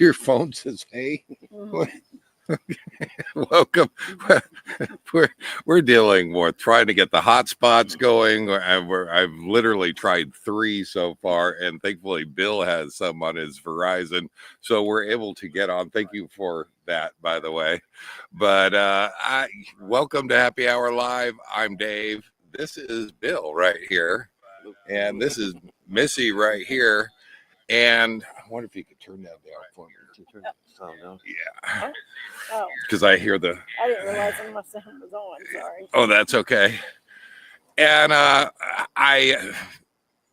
Your phone says, "Hey." Mhm. Welcome. We're dealing with trying to get the hotspots going. I've literally tried 3 so far, and thankfully Bill has some on his Verizon, so we're able to get on. Thank you for that, by the way. But welcome to Happy Hour Live. I'm Dave. This is Bill right here, and this is Missy right here. And I wonder if you could turn that down for me. Yeah. Oh, Because I hear the. I didn't realize my sound was on. Sorry. Oh, that's okay. And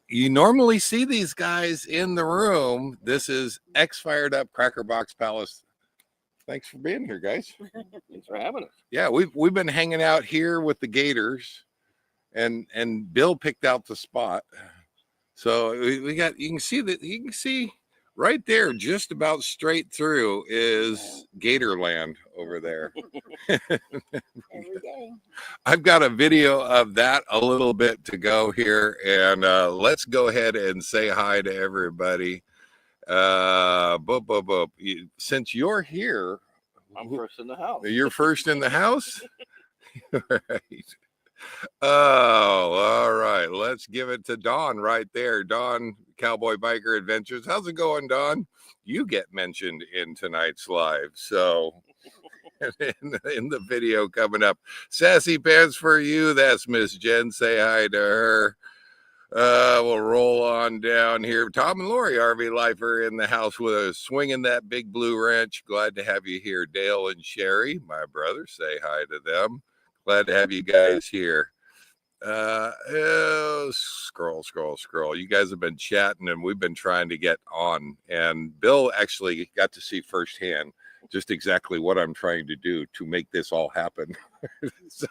you normally see these guys in the room. This is X Fired Up Cracker Box Palace. Thanks for being here, guys. Thanks for having us. Yeah, we've been hanging out here with the Gators, and Bill picked out the spot. So we got, you can see right there, just about straight through is Gatorland over there. Every day. I've got a video of that a little bit to go here, and let's go ahead and say hi to everybody. Since you're here, I'm first in the house. You're first in the house? Right. Oh, all right. Let's give it to Dawn right there. Dawn, Cowboy Biker Adventures. How's it going, Dawn? You get mentioned in tonight's live. So in the video coming up, Sassy Pants for You. That's Miss Jen. Say hi to her. We'll roll on down here. Tom and Lori, RV Lifer in the house with us, swinging that big blue wrench. Glad to have you here. Dale and Sherry, my brother, say hi to them. Glad to have you guys here. Scroll. You guys have been chatting, and we've been trying to get on. And Bill actually got to see firsthand just exactly what I'm trying to do to make this all happen. So,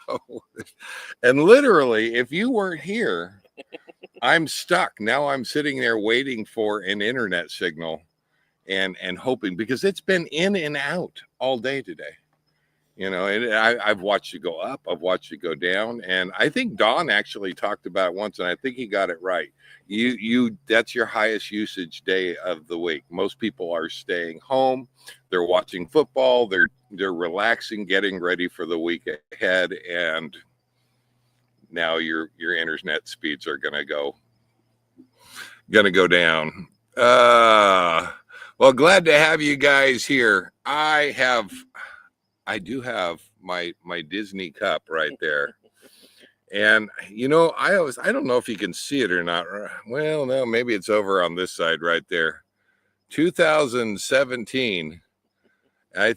and literally, if you weren't here, I'm stuck. Now I'm sitting there waiting for an internet signal and hoping, because it's been in and out all day today. You know, and I've watched it go up, I've watched it go down, and I think Don actually talked about it once, and I think he got it right. You that's your highest usage day of the week. Most people are staying home, they're watching football, they're relaxing, getting ready for the week ahead, and now your internet speeds are gonna go down. Well, glad to have you guys here. I do have my Disney cup right there. And, you know, I don't know if you can see it or not. Well, no, maybe it's over on this side right there. 2017. I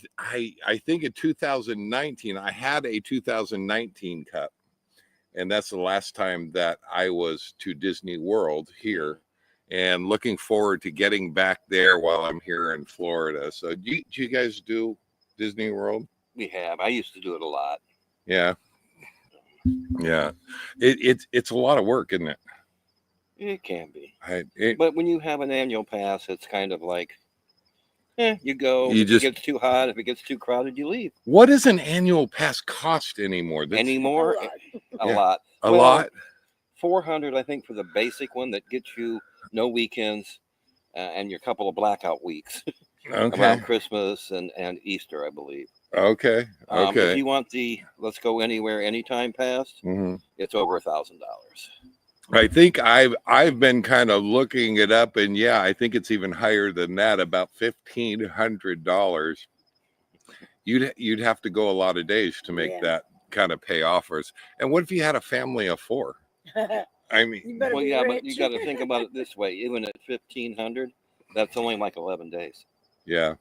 think in 2019, I had a 2019 cup. And that's the last time that I was to Disney World here. And looking forward to getting back there while I'm here in Florida. So do you guys do Disney World? We have. I used to do it a lot. Yeah. It's a lot of work, isn't it? It can be. But But when you have an annual pass, it's kind of like, you go. You If just- it gets too hot, if it gets too crowded, you leave. what does an annual pass cost anymore? Anymore, A lot. a Yeah. lot. A Well, lot. 400, I think, for the basic one that gets you no weekends and your couple of blackout weeks Okay. around Christmas and Easter, I believe. Okay. If you want the let's go anywhere, anytime pass, Mhm. it's over $1,000. I think I've been kind of looking it up, and yeah, I think it's even higher than that, about $1,500. You'd have to go a lot of days to make Yeah. that kind of pay off for us. And what if you had a family of 4? I mean, You better Well, be yeah, rich. but you got to think about it this way. Even at 1,500, that's only like 11 days. yeah.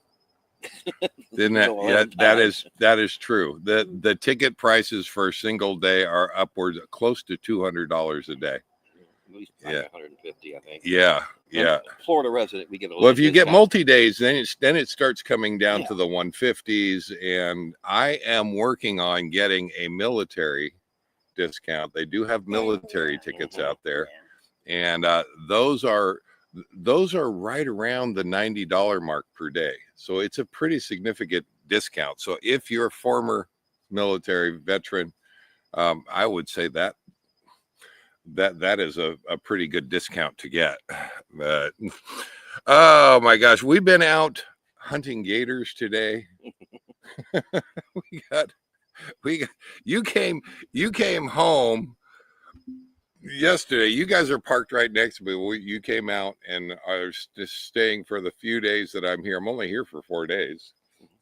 Didn't Go that? Yeah, 11 that is true. The ticket prices for a single day are upwards close to $200 a day. At least Yeah. 150, I think. Yeah. And Florida resident, we get a Well, if you get discount. multi-days, then it starts coming down Yeah. to the 150s, and I am working on getting a military discount. They do have military tickets out there, and those are right around the $90 mark per day. So it's a pretty significant discount. So if you're a former military veteran, I would say that is a pretty good discount to get. But oh my gosh, we've been out hunting gators today. we got you came home yesterday. You guys are parked right next to me. You came out and are just staying for the few days that I'm here. I'm only here for 4 days.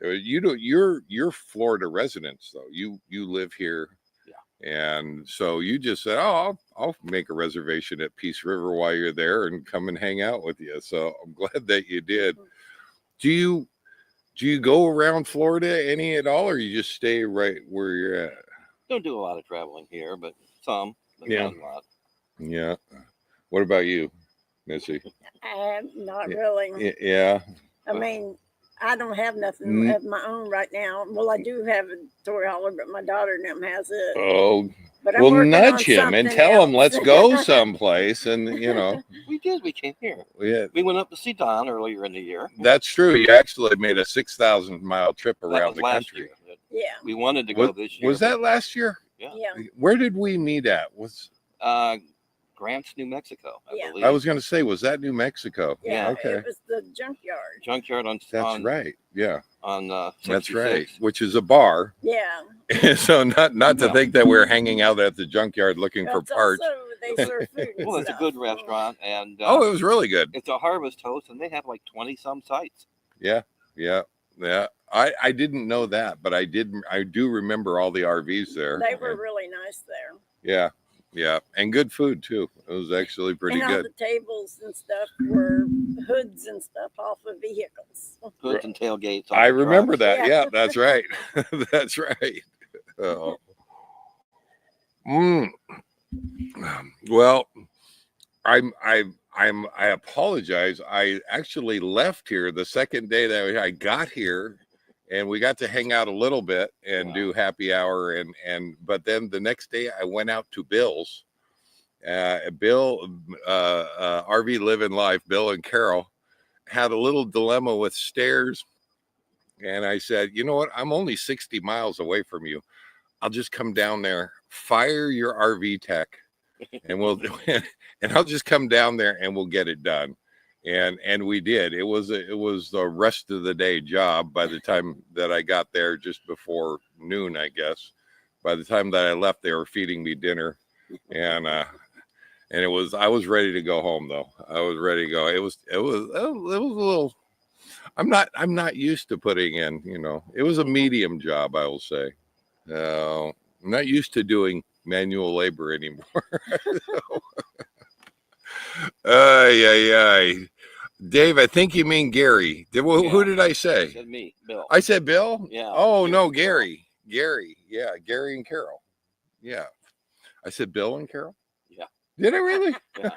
You're Florida residents though. You live here. And so you just said, "Oh, I'll make a reservation at Peace River while you're there and come and hang out with you." So I'm glad that you did. Do you go around Florida any at all, or you just stay right where you're at? Don't do a lot of traveling here, but some. But Yeah. not a lot. Yeah. What about you, Missy? Not really. Yeah. I mean, I don't have nothing of my own right now. Well, I do have a toy hauler, but my daughter and them has it. Oh, But I'm well, working on nudge him and something tell him, else. let's go someplace. And We did. We came here. yeah, We went up to see Don earlier in the year. that's true. You actually made a 6,000-mile trip That around was the last country. year. Yeah. We wanted to go this year. Was that last year? Yeah. Yeah. Where did we meet at? Grants, New Mexico, I Yeah. believe. I was going to say, was that New Mexico? Yeah. Okay. It was the junkyard. Junkyard on. That's on, right. Yeah, On that's 66. right. Which is a bar. Yeah. So not to Yeah. think that we're hanging out at the junkyard looking for That's parts. also, they serve food. and Well, it's a stuff. good restaurant, and Oh, it was really good. it's a harvest host, and they have like 20 some sites. Yeah. I didn't know that, but I do remember all the RVs there. They were really nice there. Yeah, and good food too. It was actually pretty And all good. the tables and stuff were hoods and stuff off of vehicles. Hoods and tailgates. on I the remember trucks. that. Yeah. Yeah, that's right. That's right. Oh. Well, I apologize. I actually left here the second day that I got here, and we got to hang out a little bit and do happy hour, but then the next day I went out to Bill's. Bill, RV Living Life, Bill and Carol had a little dilemma with stairs, and I said, you know what? I'm only 60 miles away from you. I'll just come down there, fire your RV tech, and I'll just come down there and we'll get it done. And we did. It was the rest of the day job by the time that I got there, just before noon, I guess. By the time that I left, they were feeding me dinner, and I was ready to go home though. I was ready to go. It was a little. I'm not used to putting in. It was a medium job, I will say. I'm not used to doing manual labor anymore. Yeah. Dave, I think you mean Gary. Who did I say? You said me, Bill. I said Bill? Yeah. Oh, no, Gary. Gary. Yeah, Gary and Carol. Yeah. I said Bill and Carol? Yeah. Did I really? Yeah.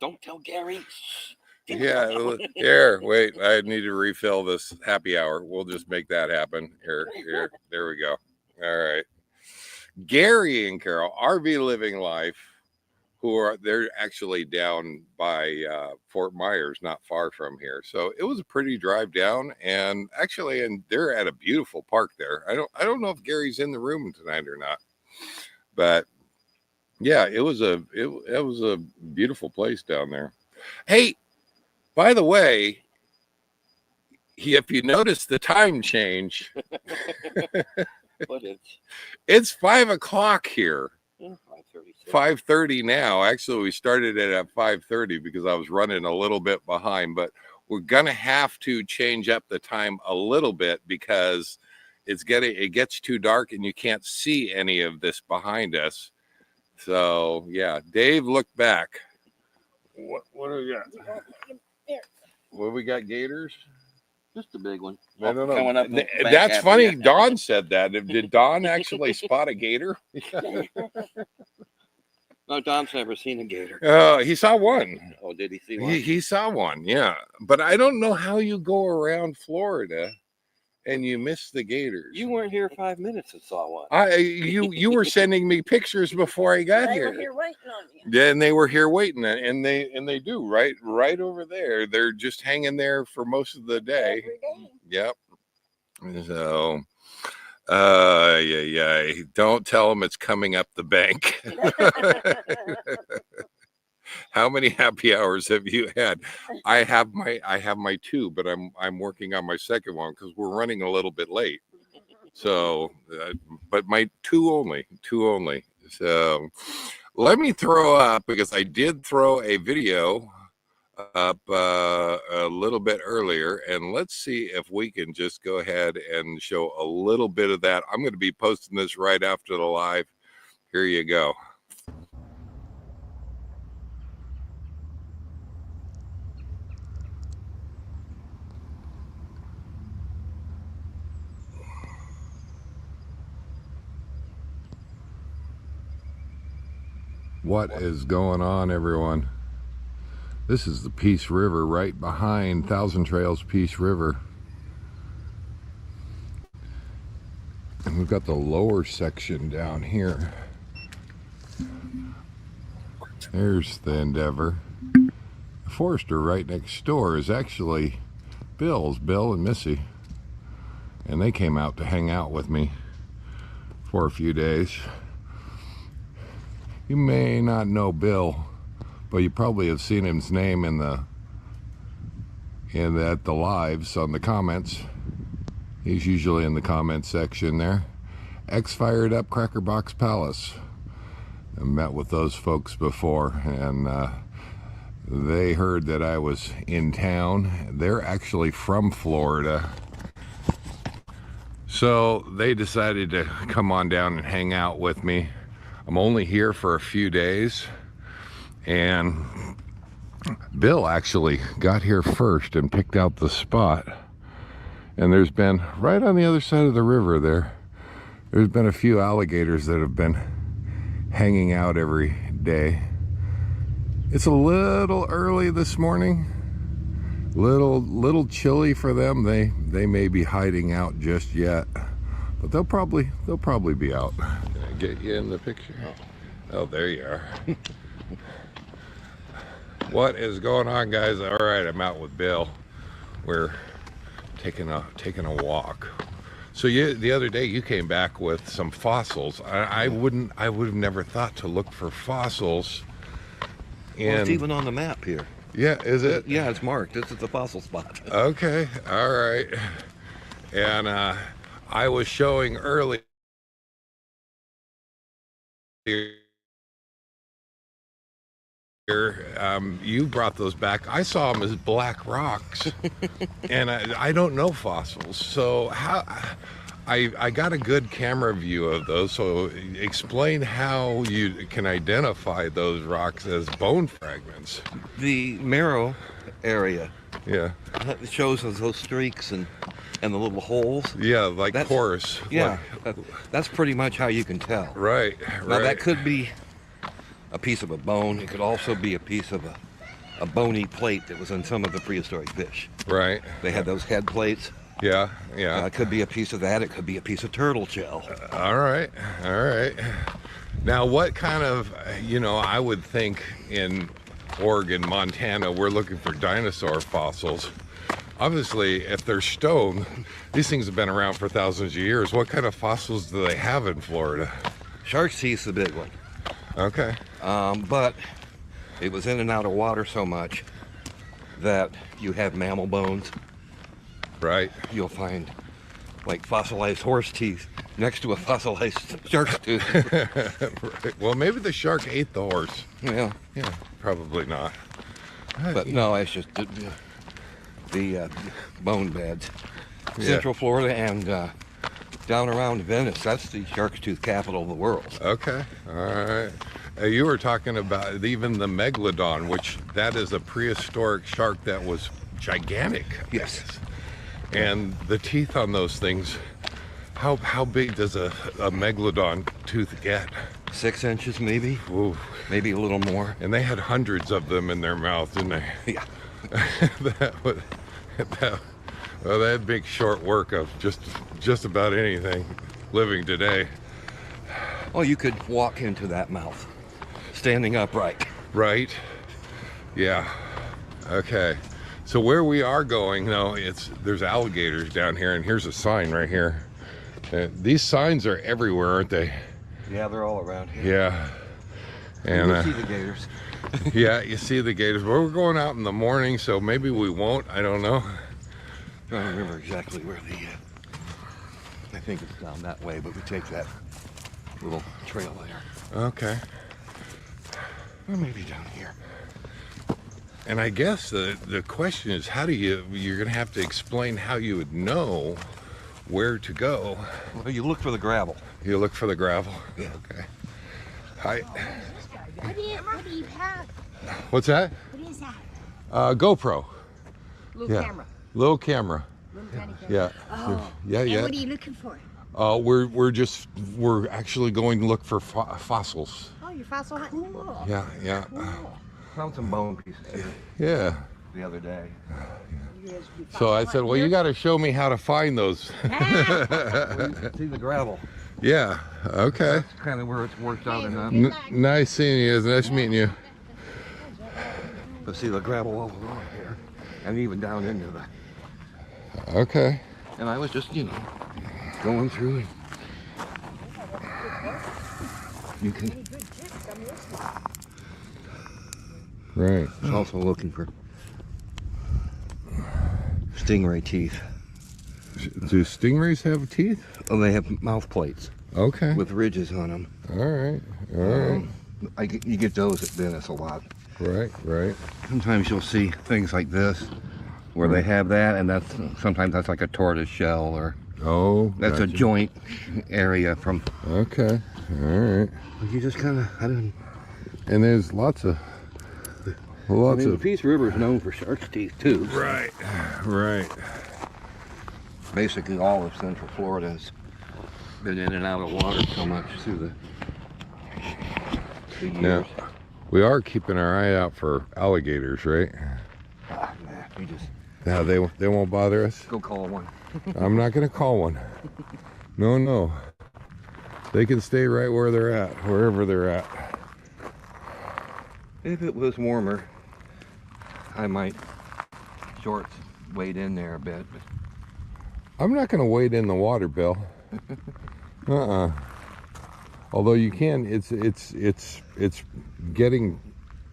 Don't tell Gary. Yeah. Here, wait. I need to refill this happy hour. We'll just make that happen. Here. There we go. All right. Gary and Carol, RV Living Life, they're actually down by Fort Myers, not far from here. So it was a pretty drive down, and they're at a beautiful park there. I don't know if Gary's in the room tonight or not, but yeah, it was a beautiful place down there. Hey, by the way, if you notice the time change, What is? it's 5:00 here. 5:36. 5:30 now. Actually, we started it at 5:30 because I was running a little bit behind, but we're gonna have to change up the time a little bit because it gets too dark and you can't see any of this behind us. So yeah, Dave, look back. What do we got? What we got? Gators? Just a big one. I don't know. Coming up the back That's half funny. of the- Don said that. Did Don actually spot a gator? No, Don's never seen a gator. He saw one. Oh, did he see one? He saw one, yeah. But I don't know how you go around Florida and you miss the gators. You weren't here 5 minutes and saw one. You were sending me pictures before I got They here. were here waiting on you. Then they were here waiting, and they do right over there. They're just hanging there for most of the day. Every day. Yep. So, yeah. Don't tell them it's coming up the bank. How how many happy hours have you had? I have my two, but I'm working on my second one because we're running a little bit late. So, but my two only. So, let me throw up, because I did throw a video up a little bit earlier, and let's see if we can just go ahead and show a little bit of that. I'm going to be posting this right after the live. Here you go. What is going on, everyone? This is the Peace River right behind Thousand Trails Peace River. And we've got the lower section down here. There's the Endeavor. The forester right next door is actually Bill and Missy. And they came out to hang out with me for a few days. You may not know Bill, but you probably have seen his name in the lives on the comments. He's usually in the comments section there. Fired Up Cracker Box Palace. I met with those folks before, and they heard that I was in town. They're actually from Florida. So they decided to come on down and hang out with me. I'm only here for a few days, and Bill actually got here first and picked out the spot. And there's been, right on the other side of the river there's been a few alligators that have been hanging out every day. It's a little early this morning, little chilly for them. They may be hiding out just yet, but they'll probably be out. Can I get you in the picture? Oh, there you are. What is going on, guys? All right, I'm out with Bill. We're taking a walk. So the other day you came back with some fossils. I would have never thought to look for fossils. Well, it's even on the map here. Yeah, is it? Yeah, it's marked. This is the fossil spot. Okay, all right. And I was showing earlier. You brought those back. I saw them as black rocks, and I don't know fossils. So I got a good camera view of those. So explain how you can identify those rocks as bone fragments. The marrow area. Yeah. It shows us those streaks and the little holes. Yeah, like porous. Yeah, like, that's pretty much how you can tell. Right. Now that could be a piece of a bone. It could also be a piece of a bony plate that was in some of the prehistoric fish. Right. They had those head plates. Yeah. It could be a piece of that. It could be a piece of turtle shell. All right. Now, what kind of, I would think in Oregon, Montana, we're looking for dinosaur fossils. Obviously, if they're stone, these things have been around for thousands of years. What kind of fossils do they have in Florida? Shark's teeth's the big one. Okay. But it was in and out of water so much that you have mammal bones. Right. You'll find like fossilized horse teeth next to a fossilized shark's tooth. Right. Well, maybe the shark ate the horse. Yeah. Yeah, probably not. But no, it's just the bone beds. Yeah. Central Florida and down around Venice, that's the shark's tooth capital of the world. Okay, all right. You were talking about even the megalodon, which that is a prehistoric shark that was gigantic. Yes. And the teeth on those things, how big does a megalodon tooth get? 6 inches maybe. Ooh. Maybe a little more. And they had hundreds of them in their mouth, didn't they? Yeah. Well, they had big short work of just about anything living today. Oh, you could walk into that mouth standing upright. Right? Yeah. Okay. So where we are going, there's alligators down here, and here's a sign right here. These signs are everywhere, aren't they? Yeah, they're all around here. Yeah. And You'll see the gators. yeah, you see the gators. But we're going out in the morning, so maybe we won't. I don't know. Trying to remember exactly where the. I think it's down that way, but we take that little trail there. Okay. Or maybe down here. And I guess the question is, how do you're going to have to explain how you would know where to go. Well, you look for the gravel. You look for the gravel? Yeah. Okay. Hi. What do you have? What's that? What is that? GoPro. Little Yeah. camera. Little camera. Little tiny camera. Yeah. Oh. Yeah, And yeah. what are you looking for? We're actually going to look for fossils. Oh, you're fossil hunting? Cool. Yeah, yeah. Cool. Found some bone pieces here Yeah. the other day. You guys be So I fossil said, well, hunting you got to show me how to find those. See the gravel. Yeah. Okay. That's kind of where it's worked out enough. Nice seeing you. Nice meeting you. But see the gravel all along here, and even down into the. Okay. And I was just, going through. And you can. Right. It's also looking for stingray teeth. Do stingrays have teeth? Oh, they have mouth plates Okay. with ridges on them. All right. All right. You get those at Venice a lot. Right. Right. Sometimes you'll see things like this where they have that, and sometimes that's like a tortoise shell, or Oh. that's a gotcha. joint area from. Okay. All right. You just kind of, I don't. And there's lots of. The Peace River is known for shark's teeth too. Right. Right. Basically, all of Central Florida has been in and out of water so much through the years. Now, we are keeping our eye out for alligators, right? Nah, you just Now they won't bother us. go call one. I'm not gonna call one. No, no. They can stay right where they're at, wherever they're at. If it was warmer, I might shorts wade in there a bit. But I'm not gonna wade in the water, Bill. Although you can, it's getting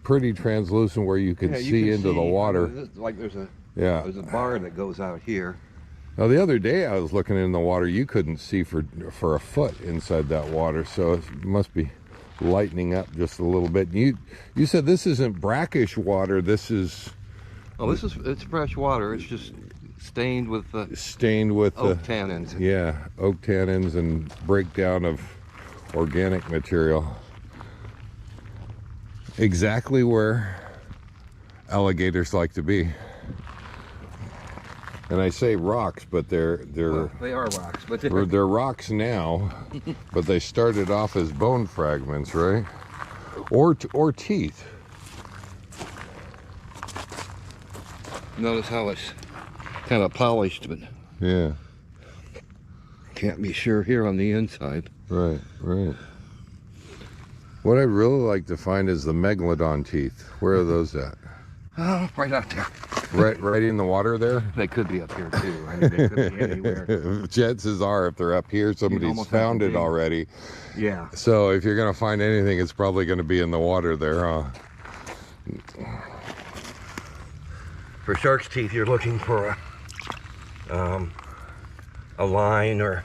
pretty translucent where you can yeah, you see can into the water. Like there's Yeah. a bar that goes out here. Now the other day I was looking in the water, you couldn't see for a foot inside that water, so it must be lightening up just a little bit. You said this isn't brackish water. This is Oh, it's fresh water. It's just stained with the stained with oak tannins. Yeah, oak tannins and breakdown of organic material. Exactly where alligators like to be. And I say rocks, but they're Well, they are rocks, but they're rocks now, but they started off as bone fragments, right? Or teeth. notice how it's kind of polished, but Yeah, can't be sure here on the inside. right, right. What I'd really like to find is the megalodon teeth. Where are those at? Oh, right out there. Right in the water there? They could be up here too. I mean, they could be anywhere. Chances are, if they're up here, somebody's almost have found to it dig. already. Yeah. So if you're gonna find anything, it's probably gonna be in the water there, huh? For shark's teeth, you're looking for a line, or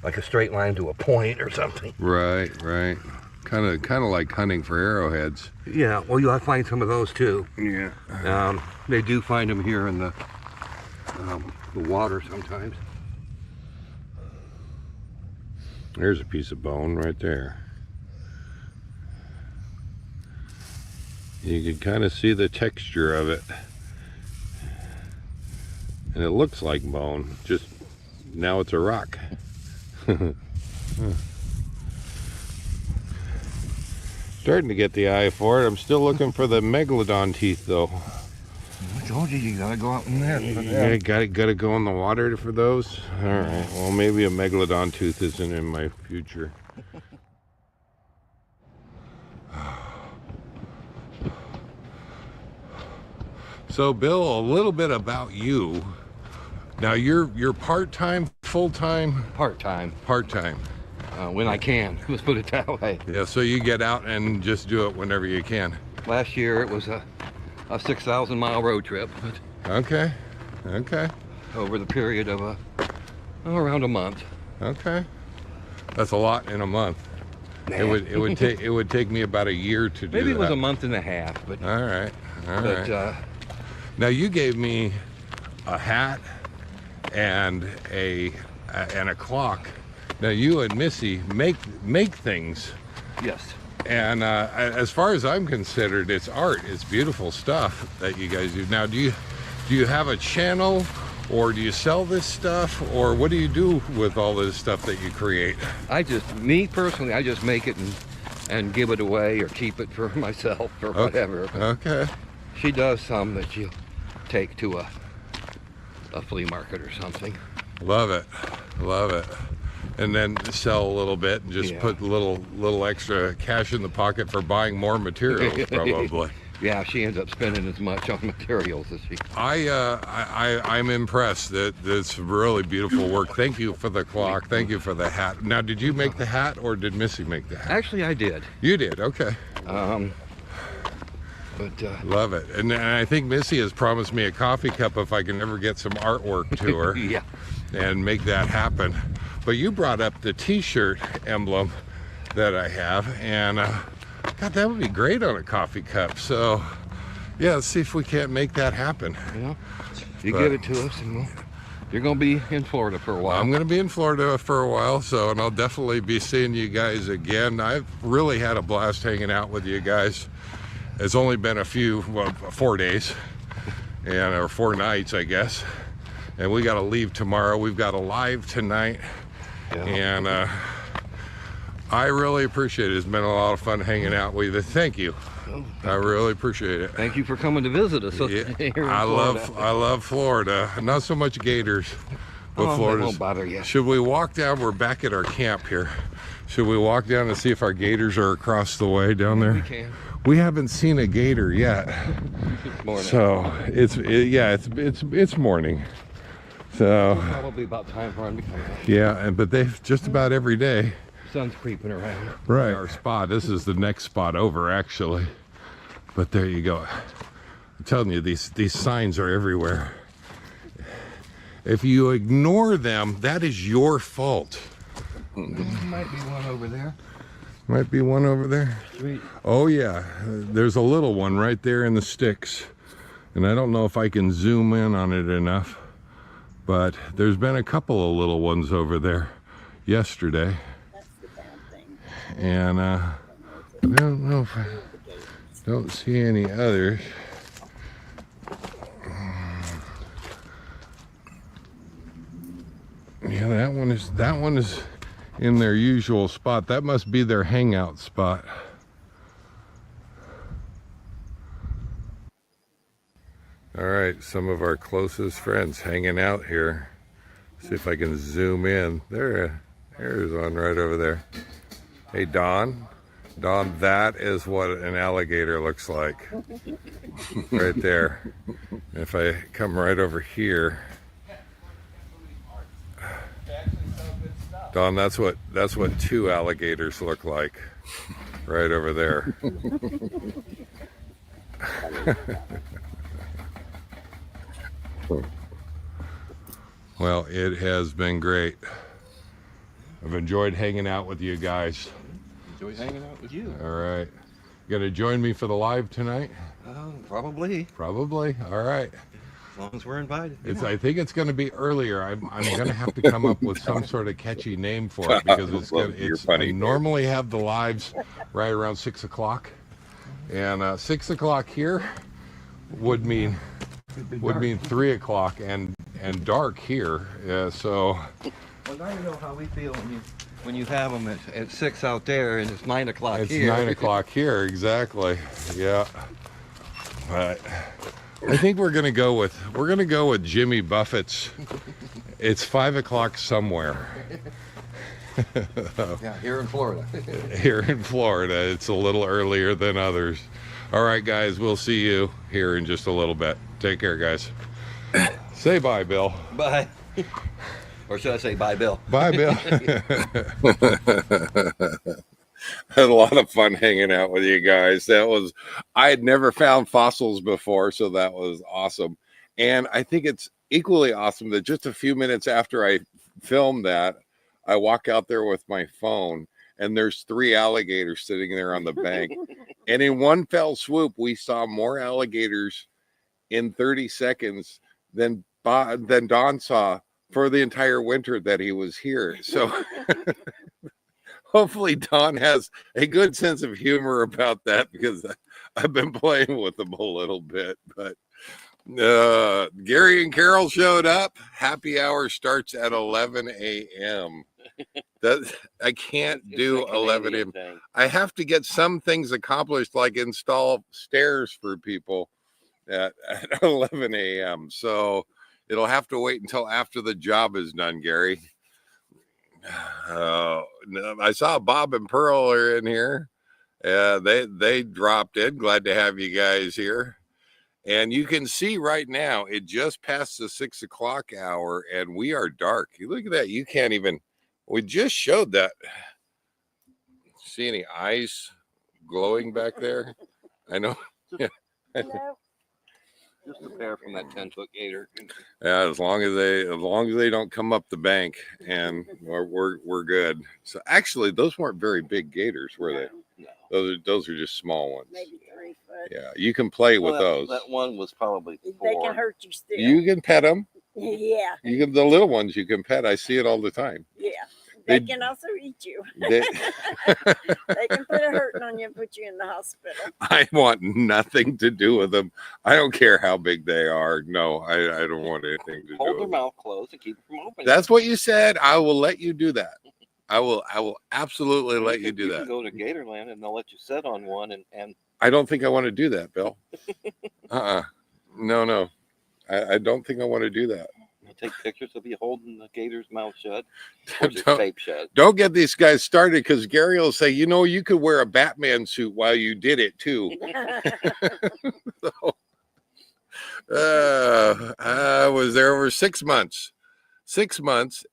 like a straight line to a point or something. Right, right. Kind of like hunting for arrowheads. Yeah. Well, you'll find some of those too. Yeah. They do find them here in the water sometimes. There's a piece of bone right there. You can kind of see the texture of it. And it looks like bone, just now it's a rock. Starting to get the eye for it. I'm still looking for the megalodon teeth though. I told you gotta go out in there. Yeah, gotta go in the water for those. All right. Well, maybe a megalodon tooth isn't in my future. So, Bill, a little bit about you. Now, you're part-time, full-time, Part-time. part-time. when I can. Let's put it that way. Yeah, so you get out and just do it whenever you can. Last year it was a 6,000-mile road trip, but Okay. over the period of around a month. Okay. That's a lot in a month. It would take me about a year to do Maybe it was that. a month and a half, but All right. but Now you gave me a hat and a clock. Now you and Missy make things, yes. and as far as I'm considered, it's art. It's beautiful stuff that you guys do. Now, do you have a channel, or do you sell this stuff, or what do you do with all this stuff that you create? Me personally, I just make it and give it away or keep it for myself or whatever. Okay. She does some that she'll take to a flea market or something. Love it. And then sell a little bit and just Yeah. put a little extra cash in the pocket for buying more materials, probably. Yeah, she ends up spending as much on materials as she. I'm impressed. That's really beautiful work. Thank you for the clock. Thank you for the hat. Now, did you make the hat, or did Missy make the hat? Actually, I did. You did. Okay. But Love it. And I think Missy has promised me a coffee cup if I can ever get some artwork to her. yeah, And make that happen. But you brought up the t-shirt emblem that I have, and God, that would be great on a coffee cup. So yeah, let's see if we can't make that happen. you But- give it to us, and you're gonna be in Florida for a while. I'm gonna be in Florida for a while, and I'll definitely be seeing you guys again. I've really had a blast hanging out with you guys. It's only been 4 days, or 4 nights, I guess. And we got to leave tomorrow. We've got a live tonight. Yeah. And I really appreciate it. It's been a lot of fun hanging out with you. Thank you. I really appreciate it. Thank you for coming to visit us. Yeah, here in I Florida. love Florida. Not so much Gators, but They Florida. won't bother you. Should we walk down? We're back at our camp here. Should we walk down and see if our Gators are across the way down there? We can. We haven't seen a gator yet. Morning. So it's morning. So Probably about time for them to come out. yeah, but they've just about every day. Sun's creeping around. Right. Our spot. This is the next spot over, actually. But there you go. I'm telling you, these signs are everywhere. If you ignore them, that is your fault. Might be one over there. Might be one over there. Sweet. Oh yeah, there's a little one right there in the sticks. And I don't know if I can zoom in on it enough, but there's been a couple of little ones over there yesterday. That's the bad thing. And I don't know if I don't see any others. Yeah, that one is in their usual spot. That must be their hangout spot. All right, some of our closest friends hanging out here. See if I can zoom in. There's one right over there. Hey, Don. Don, that is what an alligator looks like. Right there. If I come right over here. Don, that's what 2 alligators look like. Right over there. Well, it has been great. I've enjoyed hanging out with you guys. Enjoy hanging out with you. All right. You gonna join me for the live tonight? Probably, Probably. All right. as long as we're invited. I think it's going to be earlier. I'm going to have to come up with some sort of catchy name for it because You're funny. I normally have the lives right around 6 o'clock, and 6 o'clock here would mean 3 o'clock and dark here. So Well, now you know how we feel when you have them at 6 out there and it's 9 o'clock it's here. 9 o'clock here, exactly. Yeah, but I think we're gonna go with Jimmy Buffett's. It's 5 o'clock somewhere. Yeah, here in Florida. Here in Florida, it's a little earlier than others. All right, guys, we'll see you here in just a little bit. Take care, guys. Say bye, Bill. Bye. Or should I say bye, Bill? Bye, Bill. I had a lot of fun hanging out with you guys. I had never found fossils before, so that was awesome. And I think it's equally awesome that just a few minutes after I filmed that, I walk out there with my phone and there's 3 alligators sitting there on the bank. And in one fell swoop, we saw more alligators in 30 seconds than Don saw for the entire winter that he was here. So hopefully Don has a good sense of humor about that, because I've been playing with him a little bit. But Gary and Carol showed up. Happy hour starts at 11 a.m. I can't do 11 a.m. I have to get some things accomplished, like install stairs for people at 11 a.m. So it'll have to wait until after the job is done, Gary. I saw Bob and Pearl are in here. They dropped in. Glad to have you guys here. And you can see right now, it just passed the 6 o'clock hour and we are dark. You look at that. You can't even, we just showed that. See any eyes glowing back there? I know. Yeah. No. Just a pair from that 10-foot gator. Yeah, as long as they don't come up the bank, and we're good. So actually, those weren't very big gators, were they? No. Those are just small ones. Maybe 3 foot. Yeah, you can play with those. That one was probably 4. They can hurt you still. You can pet them. Yeah. You can, the little ones you can pet. I see it all the time. Yeah. They They- can also eat you. They, They can put a hurting on you and put you in the hospital. I want nothing to do with them. I don't care how big they are. No, I don't want anything to Hold do their with them. mouth closed and keep it from opening. That's what you said. I will let you do that. I will absolutely let you do You that. can go to Gatorland and they'll let you sit on one and I don't think I want to do that, Bill. No. I don't think I want to do that. take pictures of you holding the gator's mouth shut. Or just Don't- tape shut. Don't get these guys started, because Gary will say, you know, you could wear a Batman suit while you did it too. So, I was there over 6 months. 6 months.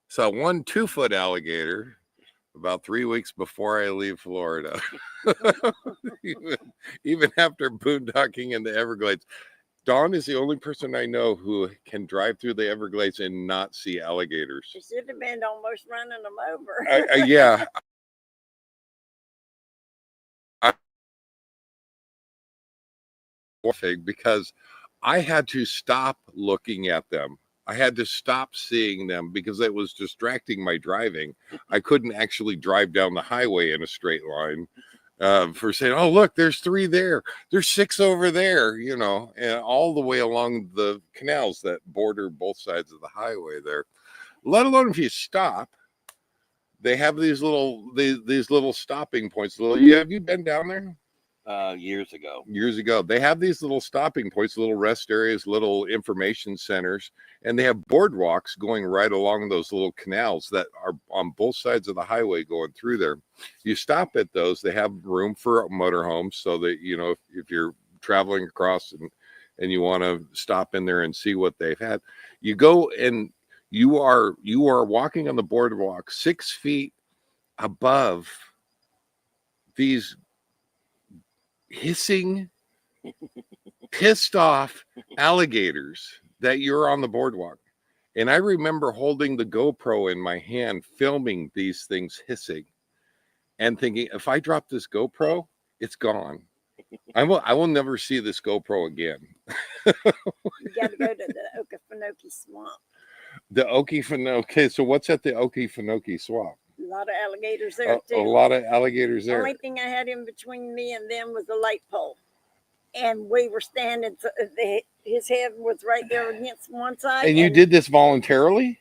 Saw 1 2-foot alligator about 3 weeks before I leave Florida. even after boondocking in the Everglades. Dawn is the only person I know who can drive through the Everglades and not see alligators. She should have been almost running them over. Yeah. Because I had to stop looking at them. I had to stop seeing them because it was distracting my driving. I couldn't actually drive down the highway in a straight line for saying, oh, look, there's 3 there. There's 6 over there, you know, and all the way along the canals that border both sides of the highway there. Let alone if you stop, they have these little stopping points. Have you been down there? Years ago. Years ago. They have these little stopping points, little rest areas, little information centers, and they have boardwalks going right along those little canals that are on both sides of the highway going through there. You stop at those, they have room for motorhomes so that, you know, if you're traveling across and you want to stop in there and see what they've had, you go and you are walking on the boardwalk 6 feet above these hissing, pissed off alligators that you're on the boardwalk. And I remember holding the GoPro in my hand, filming these things hissing and thinking, if I drop this GoPro, it's gone. I will never see this GoPro again. You got to go to the Okefenokee Swamp. The Okefenokee. Okay, so what's at the Okefenokee Swamp? A lot of alligators there too. A lot of alligators there. Only thing I had in between me and them was a light pole, and we were standing. His head was right there against one side. And you did this voluntarily?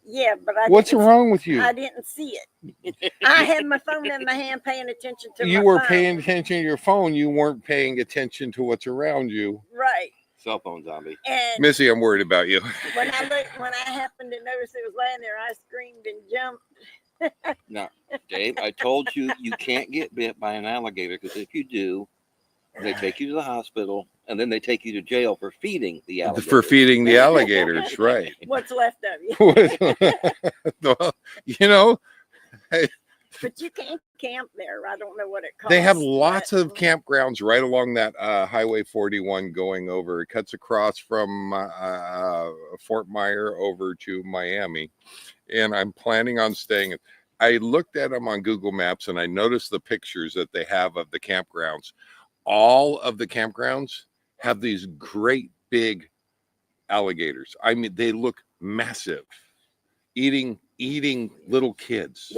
Yeah, but I. What's didn't- wrong with you? I didn't see it. I had my phone in my hand, paying attention to. You my were phone. paying attention to your phone. You weren't paying attention to what's around you. Right. Cell phone zombie. And Missy, I'm worried about you. when I happened to notice it was laying there, I screamed and jumped. Now, Dave, I told you you can't get bit by an alligator, because if you do, they take you to the hospital and then they take you to jail for feeding the alligators. For feeding the alligators, right? What's left of you. Well, you know, But you can't camp there. I don't know what it costs. they have lots but- of campgrounds right along that Highway 41 going over. It cuts across from Fort Myer over to Miami, and I'm planning on staying. I looked at them on Google Maps, and I noticed the pictures that they have of the campgrounds. All of the campgrounds have these great big alligators. I mean, they look massive, eating little kids.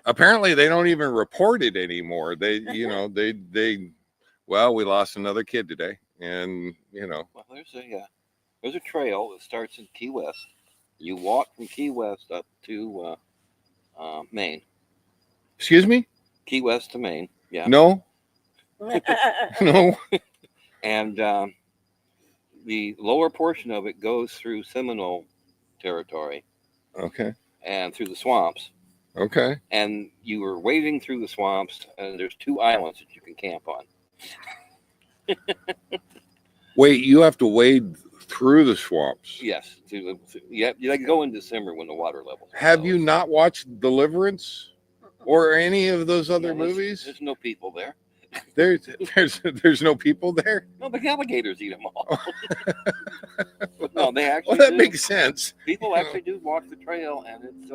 Apparently they don't even report it anymore. They well, we lost another kid today, and Well, there's a trail that starts in Key West. You walk from Key West up to Maine. excuse me, Key West to Maine. Yeah. no. And the lower portion of it goes through Seminole territory Okay, and through the swamps. okay. And you are wading through the swamps, and there's 2 islands that you can camp on. Wait, you have to wade through the swamps. Yes. You go in December when the water levels. are Have low. you not watched Deliverance or any of those other No, there's- movies? There's no people there. There's no people there. No, the alligators eat them all. No, they Well, actually that do. makes sense. People actually do walk the trail, and it's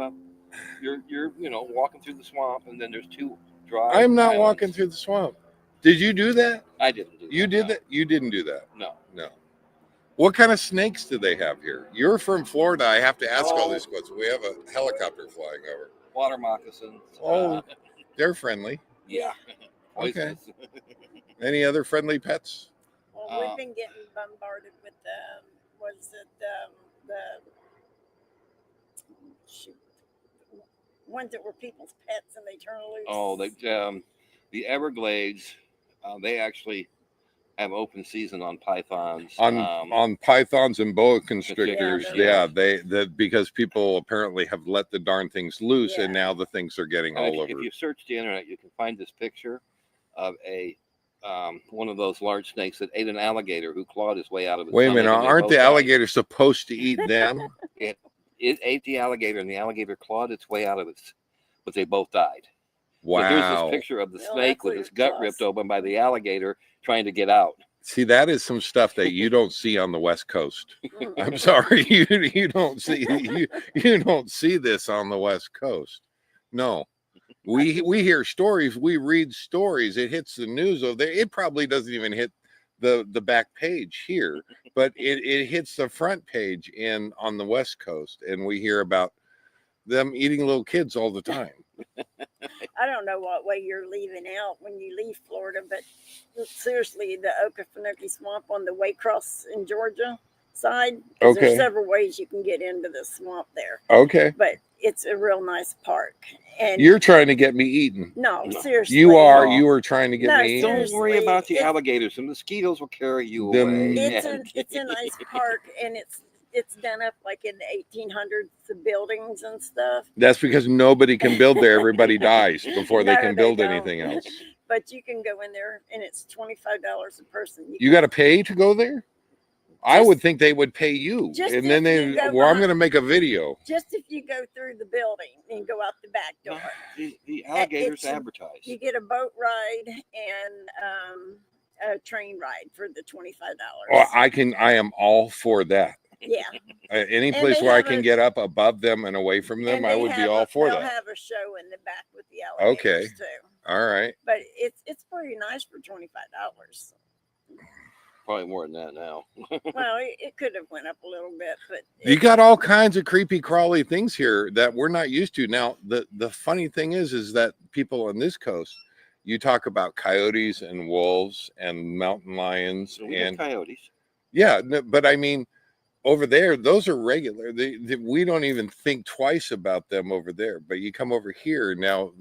you're walking through the swamp, and then there's 2 dry. I'm not islands. walking through the swamp. Did you do that? I didn't do that. You did no. that? You didn't do that. No. No. What kind of snakes do they have here? You're from Florida. I have to ask all these questions. We have a helicopter flying over. Water moccasins. Oh. They're friendly. Yeah. Okay. Oysters. Any other friendly pets? Well, we've been getting bombarded with shoot, ones that were people's pets and they turn loose. Oh, the Everglades. They actually have open season on pythons. On pythons and boa constrictors. Yeah, Yeah, because people apparently have let the darn things loose, and Yeah. now the things are getting And all if over. you search the internet, you can find this picture of one of those large snakes that ate an alligator who clawed his way out of its Wait a stomach, minute, and they aren't both the died. alligators supposed to eat them? It ate the alligator, and the alligator clawed its way out of its, but they both died. So here's Wow. this picture of the Well, snake that's with a its gut plus. ripped open by the alligator trying to get out. See, that is some stuff that you don't see on the West Coast. I'm sorry, you don't see you don't see this on the West Coast. No. We hear stories, we read stories, it hits the news over there. It probably doesn't even hit the back page here, but it hits the front page on the West Coast, and we hear about them eating little kids all the time. I don't know what way you're leaving out when you leave Florida, but seriously, the Okefenokee Swamp on the Waycross in Georgia side, 'cause Okay. there's several ways you can get into the swamp there, Okay. but it's a real nice park. And You're trying to get me eaten. no, No. seriously, You are trying to get No, me eaten. Don't worry Seriously, about the it- alligators. The mosquitoes will carry you The- away. It's a nice park, and it's done up like in the 1800s, the buildings and stuff. That's because nobody can build there. Everybody dies before they No, can they build don't. anything else. But you can go in there, and it's $25 a person. You got to pay to go there? I Just- would think they would pay you. just And then if they, you go well, I'm behind- going to make a video. Just if you go through the building and go out the back No, door. the alligators it's a- advertise. You get a boat ride and a train ride for the $25. Well, I am all for that. Yeah. Any And place they where I have can a- get up above them and away from them, And I they would be have all for they'll that. have a show in the back with the Okay. alligators too. All right. But it's pretty nice for $25. Probably more than that now. Well, it could have went up a little bit, but You got all kinds of creepy crawly things here that we're not used to. Now, the funny thing is that people on this coast, you talk about coyotes and wolves and mountain lions So we have and coyotes. yeah, but I mean, over there, those are regular. We don't even think twice about them over there. But you come over here now,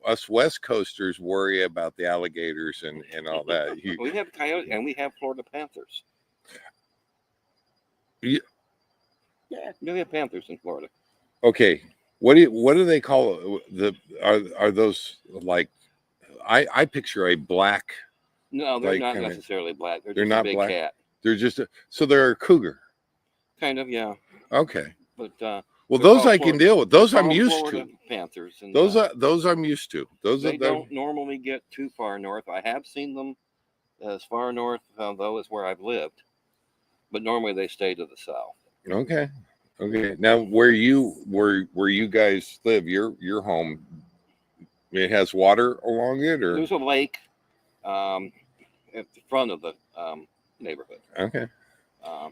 us West Coasters worry about the alligators and all that. We have coyotes, and we have Florida panthers. yeah. Yeah, we have panthers in Florida. Okay, what do they call are those like? I picture a black No, they're Like, not kinda- necessarily black. They're They're just not a big black? cat. They're just so they're a cougar. Kind of, yeah. Okay. But Well, they're those called I can Florida- deal with. they're Those I'm called used Florida to. Panthers. And, Those I'm used to. Those they are the don't normally get too far north. I have seen them as far north, though, as where I've lived. But normally they stay to the south. okay. Okay. Now where you guys live, your home, it has water along it, or There's a lake at the front of the neighborhood. okay.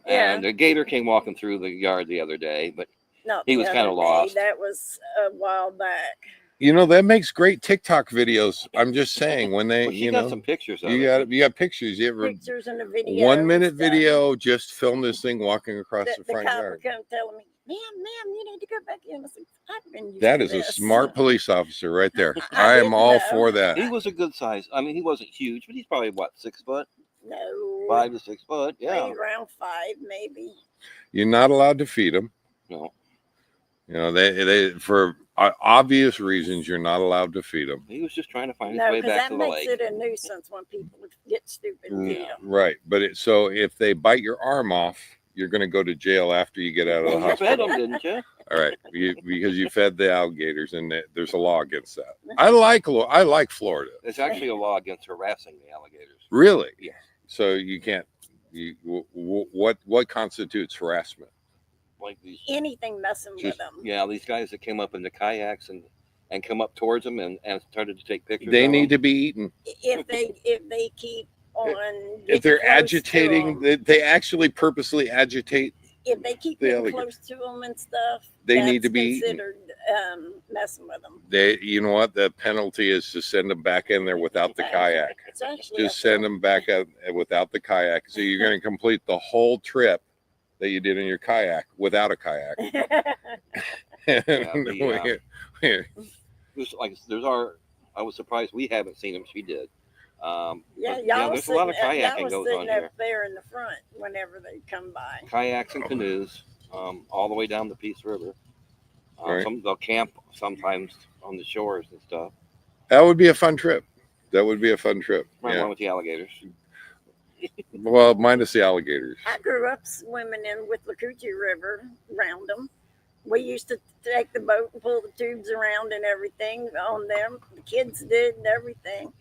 Yeah. And a gator came walking through the yard the other day, but Not He the was other kinda day. lost. That was a while back. You know, that makes great TikTok videos. I'm just saying when they, well, she you got know, some pictures of you it. got pictures. You ever Pictures and a video. 1 and minute stuff. video just film this thing walking across the The front cop yard. would come telling me, ma'am, you need to go back in. I said, I've been used That to is a this." smart police officer right there. I I am didn't all know. for that. He was a good size. I mean, he wasn't huge, but he's probably what, 6 foot, No. 5 to 6 foot. Yeah. Maybe around 5, maybe. You're not allowed to feed them. No, You know, they for obvious reasons, you're not allowed to feed them. he was just trying to find his No, way because back that to the makes lake. it a nuisance when people get stupid. and feed 'em. Right. But so if they bite your arm off, you're going to go to jail after you get out of the Well, you fed hospital. him, didn't you? All right, because you fed the alligators, and there's a law against that. I like Florida. There's actually a law against harassing the alligators. Really? Yes. So you can't. What constitutes harassment? Like these, Anything messing with Just- them. yeah, these guys that came up in the kayaks and come up towards them and started to take pictures. They of need them. to be eaten. If they keep on. If getting they're close to agitating, 'em, they actually purposely agitate. if they keep the getting alligator. close to them and stuff, They that's need to be eaten. considered messing with them. You know what? The penalty is to send them back in there without the kayak. It's actually Just send them back out without the kayak. So you're going to complete the whole trip that you did in your kayak without a kayak. I was surprised we haven't seen them. She did. Yeah, But, y'all there's a lot of y'all kayaking was goes sitting on up here. there in the front whenever they come by. Kayaks and canoes, all the way down the Peace River. Right. They'll camp sometimes on the shores and stuff. That would be a fun trip. That would be a fun trip. Right Yeah. along with the alligators. Well, minus the alligators. I grew up swimming in with the Coochie River around them. We used to take the boat and pull the tubes around and everything on them. The kids did and everything.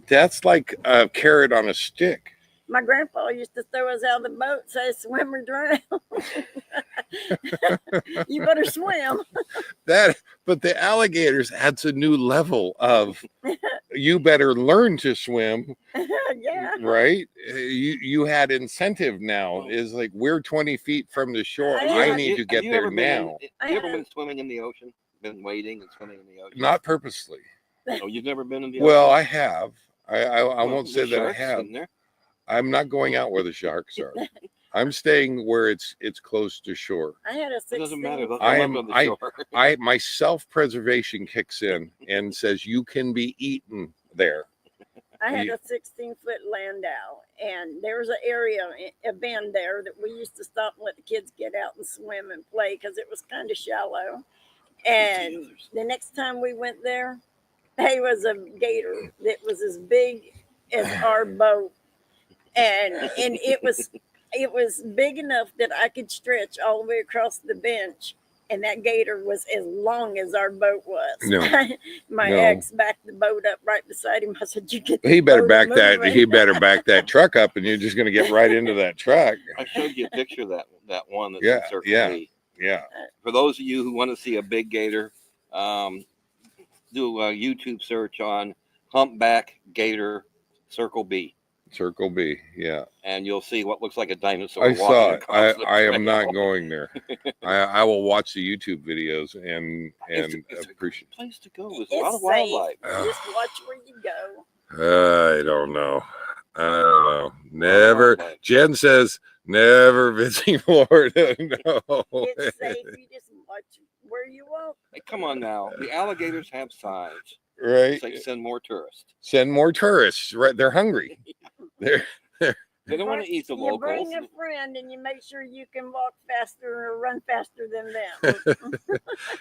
That's like a carrot on a stick. My grandpa used to throw us out of the boat, say, swim or drown. You better swim. But the alligators adds a new level of you better learn to swim, Yeah. right? You had incentive now. Is like we're 20 feet from the shore. I need to get there now. Have you ever been swimming in the ocean? Been wading and swimming in the ocean? Not purposely. Oh, you've never been in the Well, ocean? I have. I won't say There's that I sharks have. in there. I'm not going out where the sharks are. I'm staying where it's close to shore. I had a It 16. doesn't matter. They'll I come am- up on the shore. My self-preservation kicks in and says you can be eaten there. I had a 16-foot landau, and there was an area, a bend there that we used to stop and let the kids get out and swim and play because it was kind of shallow. And the next time we went there, there was a gator that was as big as our boat, and it was big enough that I could stretch all the way across the bench. And that gator was as long as our boat was. No. My No. ex backed the boat up right beside him. I said, "You get the He better boat back that. moving." He better back that truck up, and you're just going to get right into that truck. I showed you a picture of that one that's Yeah, in Circle yeah. B. Yeah. For those of you who want to see a big gator, do a YouTube search on humpback gator Circle B, Circle B. Yeah. and you'll see what looks like a dinosaur. I saw walking it. across the I am not trail. going there. I will watch the YouTube videos and It's a appreciate. great place to go. There's It's a lot of safe. wildlife. Just watch where you go. I don't know. Never. Wildlife. Jen says never visit Florida. No. It's safe. You just watch where you walk. Hey, come on now. The alligators have signs. Right. Say send more tourists. Send more tourists. Right. They're hungry. They're They don't want to eat the You locals. bring a friend and you make sure you can walk faster or run faster than them.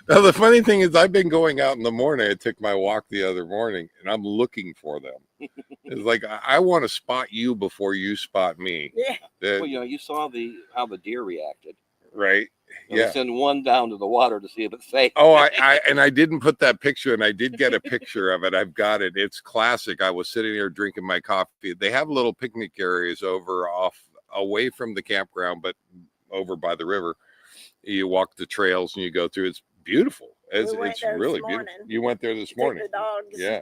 Now the funny thing is I've been going out in the morning. I took my walk the other morning and I'm looking for them. It's like I want to spot you before you spot me. Yeah. Well, you saw how the deer reacted. Right. We Yeah. send one down to the water to see if it's safe. Oh, I didn't put that picture, and I did get a picture of it. I've got it. It's classic. I was sitting here drinking my coffee. They have little picnic areas away from the campground, but over by the river. You walk the trails and you go through. It's beautiful. It's there really this beautiful. morning. You went there this Took morning. the dogs. Yeah.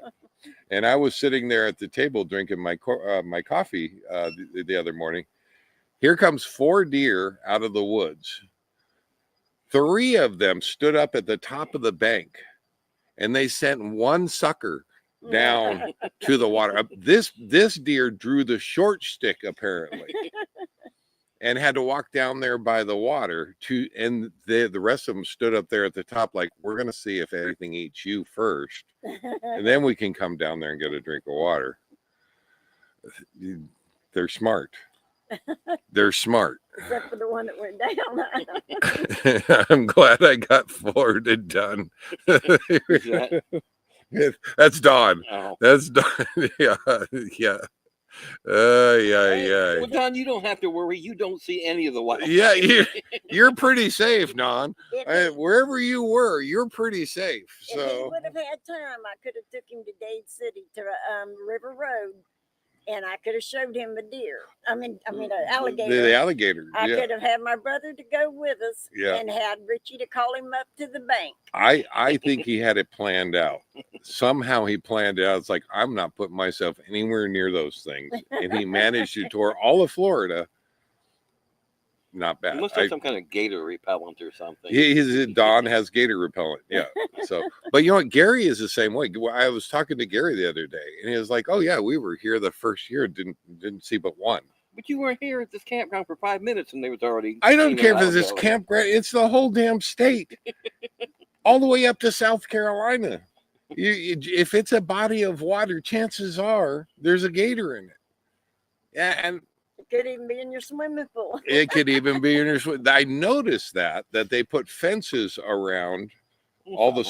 And I was sitting there at the table drinking my coffee the other morning. Here comes 4 deer out of the woods. 3 of them stood up at the top of the bank, and they sent one sucker down to the water. This deer drew the short stick apparently, and had to walk down there by the water and the rest of them stood up there at the top like, we're going to see if anything eats you first, and then we can come down there and get a drink of water. They're smart. They're smart. Except for the one that went down. I'm glad I got forwarded done. That? That's Don. Oh. That's Don. Yeah. Yeah. Yeah. Well, Don, you don't have to worry. You don't see any of the wild. Yeah, you're pretty safe, Don. Wherever you were, you're pretty safe. If he So would have had time, I could have took him to Dade City to River Road, and I could have showed him a deer. I mean, an alligator. the alligator. I Yeah. could have had my brother to go with us, Yeah. and had Richie to call him up to the bank. I think he had it planned out. Somehow he planned it out. It's like, I'm not putting myself anywhere near those things. And he managed to tour all of Florida. Not bad. You must have some kind of gator repellent or something. Don has gator repellent. Yeah. So, but you know what? Gary is the same way. I was talking to Gary the other day, and he was like, "Oh yeah, we were here the first year. Didn't see but one." But you weren't here at this campground for 5 minutes, and they was already. I don't care if it's this this campground. It's the whole damn state, all the way up to South Carolina. If it's a body of water, chances are there's a gator in it. Yeah, and It could even be in your swimming pool. it could even be in your swim. I noticed that they put fences around all the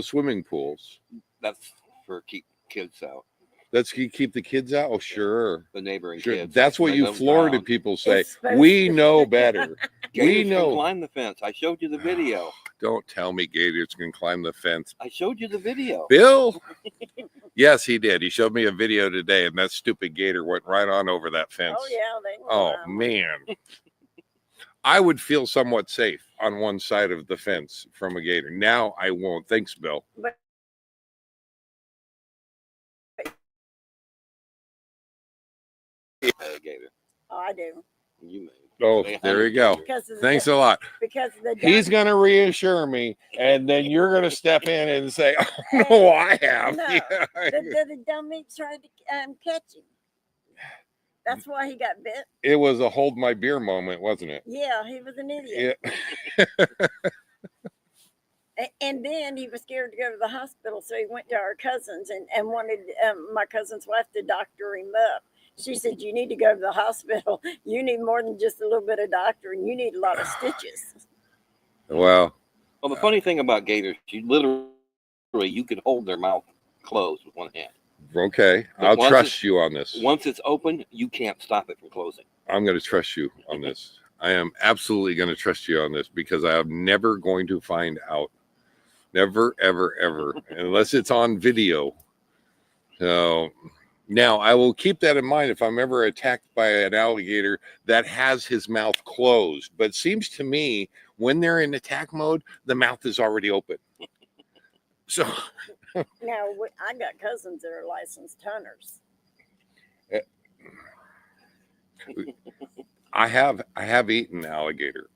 swimming pools. That's for keep kids out. Let's keep the kids out. Oh, sure. The neighboring Sure. kids. That's what Let you them Florida drown. people say. It's supposed We to. know better. Gators We can know. climb the fence. I showed you the video. Don't tell me gators can climb the fence. I showed you the video. Bill? Yes, he did. He showed me a video today, and that stupid gator went right on over that fence. Oh yeah, they. Oh, man. I would feel somewhat safe on one side of the fence from a gator. Now I won't. Thanks, Bill. But Gator. oh, I do You may. Oh, They there hunt you go. because of the, Thanks a lot. because of the He's dumb- going to reassure me, and then you're going to step in and say, oh, no, I have. No, Yeah. the dummy tried to catch him. That's why he got bit. It was a hold my beer moment, wasn't it? Yeah, he was an idiot. Yeah. And then he was scared to go to the hospital, so he went to our cousins and wanted my cousin's wife to doctor him up. She said, "You need to go to the hospital. You need more than just a little bit of doctoring. You need a lot of stitches." Well, Well, the funny thing about gators, you could hold their mouth closed with one hand. okay. But I'll once trust you on this. Once it's open, you can't stop it from closing. I'm going to trust you on this. I am absolutely going to trust you on this because I am never going to find out. Never, ever, ever, unless it's on video. So now I will keep that in mind if I'm ever attacked by an alligator that has his mouth closed. But it seems to me when they're in attack mode, the mouth is already open. So Now, I got cousins that are licensed hunters. I have eaten alligator.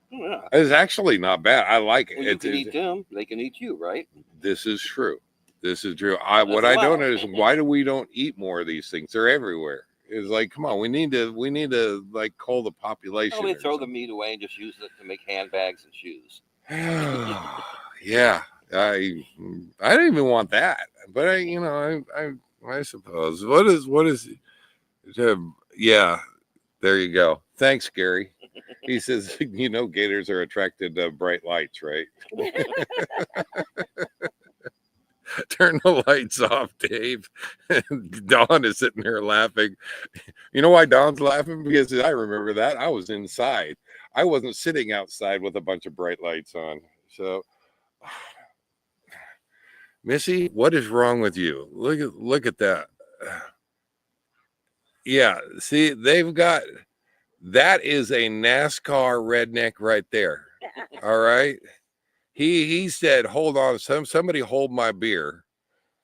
Yeah. It's actually not bad. I like it. Well, you It's- can eat them. They can eat you, right? This is true. This is true. That's What I don't allowed. know is why do we don't eat more of these things? They're everywhere. It's like, come on, we need to like cull the population. Oh, they or throw the something. meat away and just use it to make handbags and shoes. Yeah, I don't even want that, but I suppose. What is? Yeah, there you go. Thanks, Gary. He says, gators are attracted to bright lights, right? Turn the lights off, Dave. Dawn is sitting there laughing. You know why Dawn's laughing? Because I remember that. I was inside. I wasn't sitting outside with a bunch of bright lights on. So, Missy, what is wrong with you? Look at that. Yeah, see, they've got that is a NASCAR redneck right there. All right. He said, hold on, somebody hold my beer.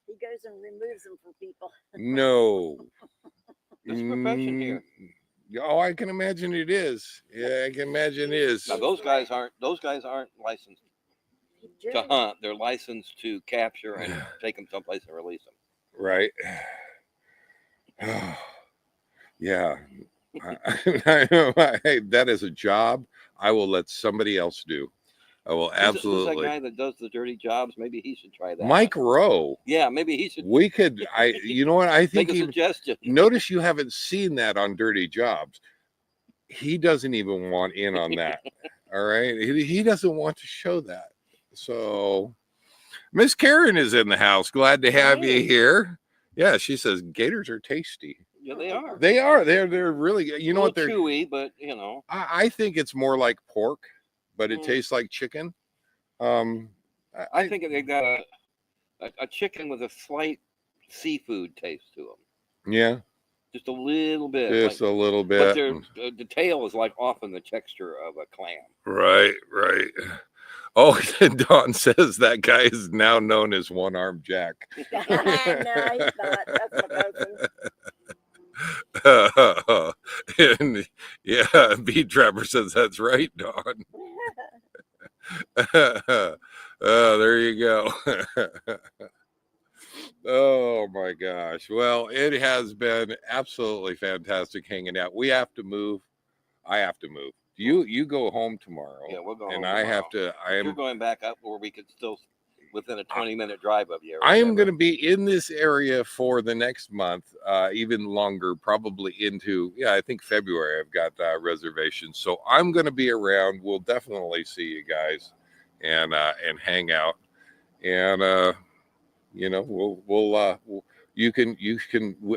He goes and removes them for people. No. It's a profession here. Oh, I can imagine it is. Yeah, I can imagine it is. Now those guys aren't licensed to hunt. They're licensed to capture and take them someplace and release them. Right. Yeah. Hey, that is a job I will let somebody else do. I will absolutely. Who's that guy that does the dirty jobs? Maybe he should try that. Mike Rowe. Yeah, maybe he should. We could. You know what? I think. Make a suggestion. Notice you haven't seen that on Dirty Jobs. He doesn't even want in on that. All right. He doesn't want to show that. So, Miss Karen is in the house. Glad to have you here. Yeah, she says Gators are tasty. Yeah, they are. They are. They're really. You know what? They're chewy, but you know. I think it's more like pork, but it tastes like chicken. I think they got a chicken with a slight seafood taste to them. Yeah, just a little bit. Just a little bit. But the tail is like often the texture of a clam. Right. Oh, Dawn says that guy is now known as One-Armed Jack. No, he's not. That's my cousin. And yeah, Beat Trapper says that's right, Dawn. There you go. Oh my gosh. Well, it has been absolutely fantastic hanging out. We have to move. I have to move. You go home tomorrow. Yeah, we'll go home. And tomorrow. I have to. You're going back up where we could still within a 20-minute drive of you. I am going to be in this area for the next month, even longer, probably into, I think February. I've got reservations. So I'm going to be around. We'll definitely see you guys and hang out. And, you can,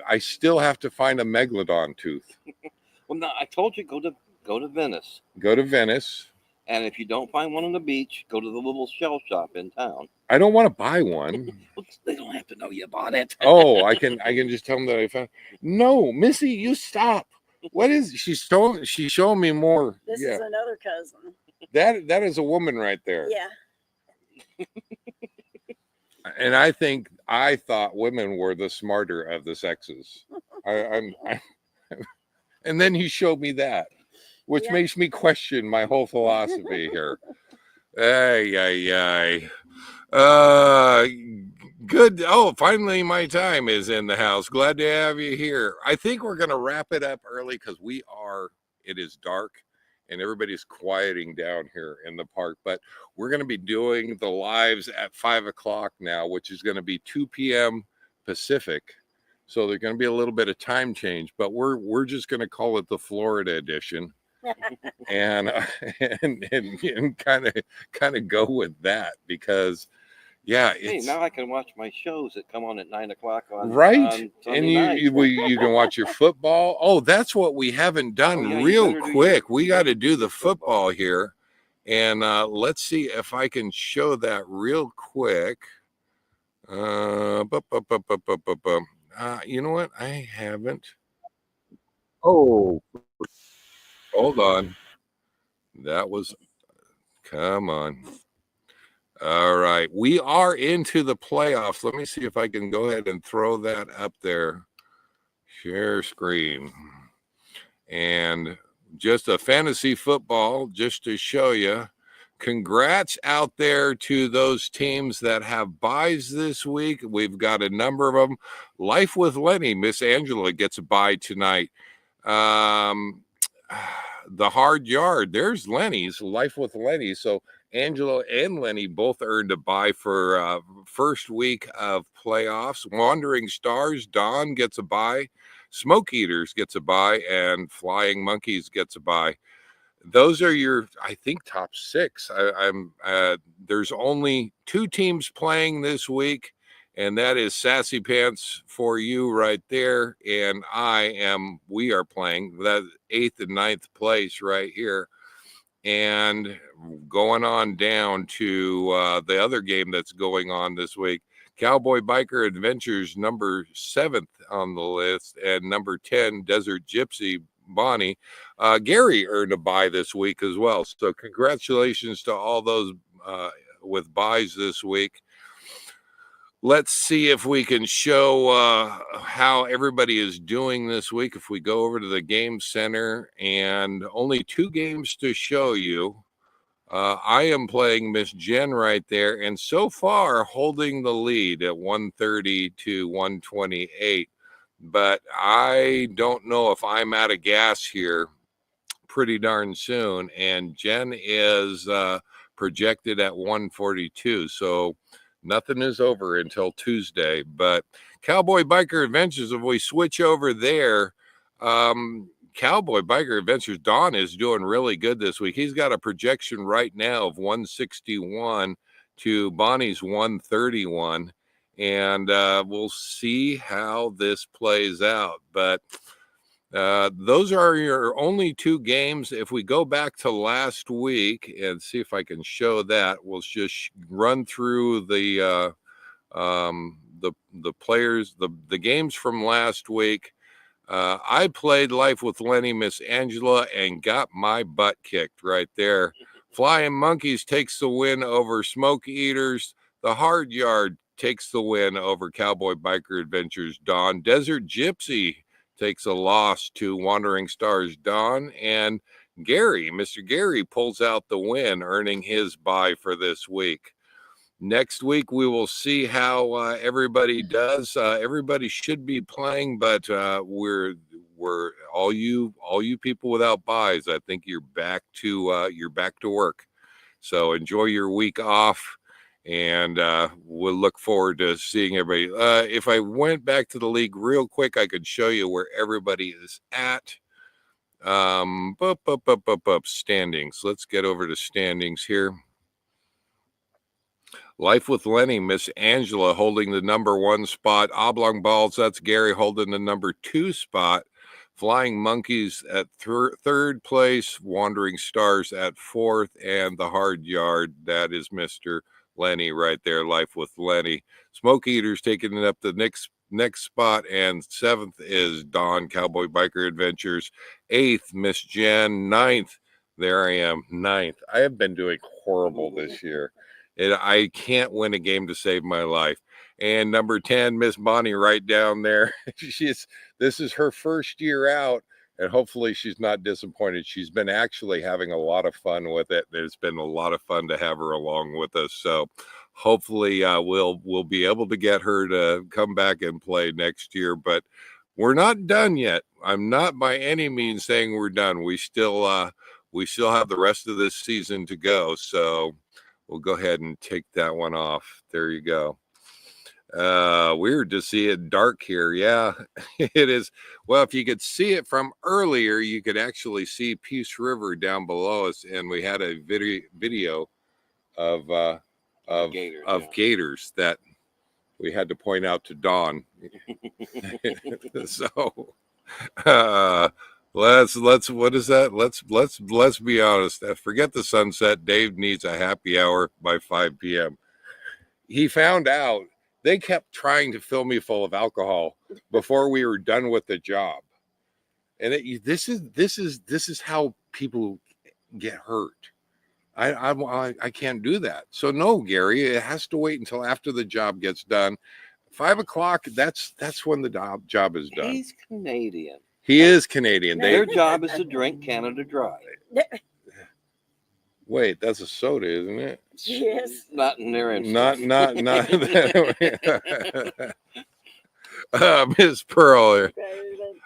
I still have to find a megalodon tooth. Well, no, I told you, go to Venice. Go to Venice. And if you don't find one on the beach, go to the little shell shop in town. I don't want to buy one. They don't have to know you bought it. Oh, I can just tell them that I found. No, Missy, you stop. What is she's showing me more? This is another cousin. That is a woman right there. Yeah. And I thought women were the smarter of the sexes. I'm and then he showed me that, which makes me question my whole philosophy here. Ay. Good. Oh, finally my time is in the house. Glad to have you here. I think we're going to wrap it up early because it is dark and everybody's quieting down here in the park, but we're going to be doing the lives at 5:00 now, which is going to be 2 p.m. Pacific. So there's going to be a little bit of time change, but we're just going to call it the Florida edition. and kind of go with that because hey, now I can watch my shows that come on at 9:00 on right on and you can watch your football. Oh, that's what we haven't done. Real quick, we got to do the football here, and let's see if I can show that real quick. You know what, I haven't. Oh, hold on. Come on. All right. We are into the playoffs. Let me see if I can go ahead and throw that up there. Share screen. And just a fantasy football, just to show you. Congrats out there to those teams that have buys this week. We've got a number of them. Life with Lenny. Miss Angela gets a bye tonight. The Hard Yard. There's Lenny's. Life with Lenny. So Angela and Lenny both earned a bye for first week of playoffs. Wandering Stars. Don gets a bye. Smoke Eaters gets a bye. And Flying Monkeys gets a bye. Those are your, I think, top 6. There's only 2 teams playing this week, And that is Sassy Pants for you right there. And we are playing that 8th and 9th place right here. And going on down to the other game that's going on this week, Cowboy Biker Adventures, number 7th on the list, and number 10, Desert Gypsy Bonnie. Gary earned a bye this week as well. So congratulations to all those with buys this week. Let's see if we can show how everybody is doing this week. If we go over to the game center, and only 2 games to show you. I am playing Miss Jen right there, and so far holding the lead at 130 to 128. But I don't know if I'm out of gas here pretty darn soon. And Jen is projected at 142. So nothing is over until Tuesday. But Cowboy Biker Adventures, if we switch over there, Cowboy Biker Adventures, Don is doing really good this week. He's got a projection right now of 161 to Bonnie's 131. And we'll see how this plays out. But those are your only 2 games. If we go back to last week and see if I can show that, we'll just run through the players, the games from last week. I played Life with Lenny, Miss Angela, and got my butt kicked right there. Flying Monkeys takes the win over Smoke Eaters. The Hard Yard takes the win over Cowboy Biker Adventures, Dawn. Desert Gypsy takes a loss to Wandering Stars, Dawn. And Gary, Mr. Gary, pulls out the win, earning his bye for this week. Next week, we will see how everybody does. Everybody should be playing, but we're all you people without buys. I think you're back to work. So enjoy your week off, and we'll look forward to seeing everybody. If I went back to the league real quick, I could show you where everybody is at. Standings. Let's get over to standings here. Life with Lenny, Miss Angela holding the number 1 spot. Oblong Balls, that's Gary holding the number 2 spot. Flying Monkeys at 3rd place. Wandering Stars at 4th. And the Hard Yard, that is Mr. Lenny right there, Life with Lenny. Smoke Eaters taking it up the next spot. And 7th is Dawn, Cowboy Biker Adventures. 8th, Miss Jen. 9th, there I am, 9th. I have been doing horrible this year. I can't win a game to save my life. And number 10, Miss Bonnie, right down there. This is her first year out, and hopefully she's not disappointed. She's been actually having a lot of fun with it. It's been a lot of fun to have her along with us. So hopefully we'll be able to get her to come back and play next year. But we're not done yet. I'm not by any means saying we're done. We still have the rest of this season to go. So we'll go ahead and take that one off. There you go. Weird to see it dark here. Yeah, it is. Well, if you could see it from earlier, you could actually see Peace River down below us, and we had a video of Gators that we had to point out to Dawn. So let's what is that? Let's be honest. Forget the sunset. Dave needs a happy hour by 5 p.m. He found out they kept trying to fill me full of alcohol before we were done with the job. And this is how people get hurt. I can't do that. So no, Gary, it has to wait until after the job gets done. 5 o'clock, that's when the job is done. He's Canadian. He is Canadian. Their job is to drink Canada Dry. Wait, that's a soda, isn't it? Yes. Not in their instance. Not Miss Pearl here.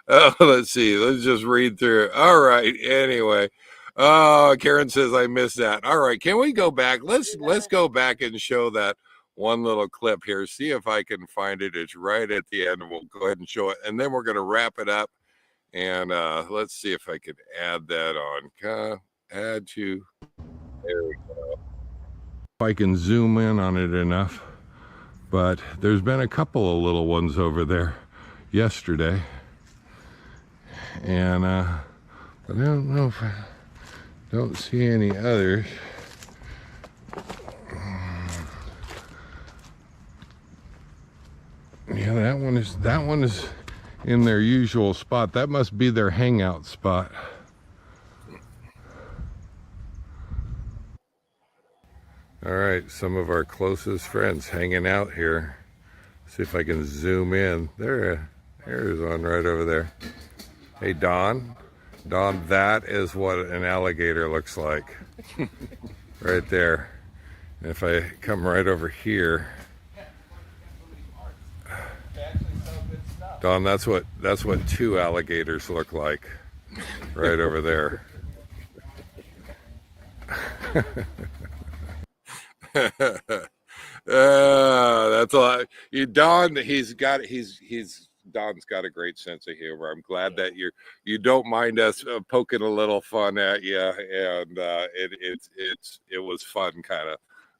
Oh, let's see. Let's just read through it. All right. Anyway. Oh, Karen says I missed that. All right. Can we go back? Let's go back and show that one little clip here. See if I can find it. It's right at the end. We'll go ahead and show it. And then we're going to wrap it up. And let's see if I could add that on. Add to. There we go. If I can zoom in on it enough. But there's been a couple of little ones over there yesterday. And but I don't know if I don't see any others. Yeah, that one is in their usual spot. That must be their hangout spot. All right, some of our closest friends hanging out here. See if I can zoom in. There's one right over there. Hey, Don. Don, that is what an alligator looks like. Right there. And if I come right over here, Don, that's what 2 alligators look like. Right over there. That's a lot. Don, Don's got a great sense of humor. I'm glad that you don't mind us poking a little fun at you, and it was fun kind of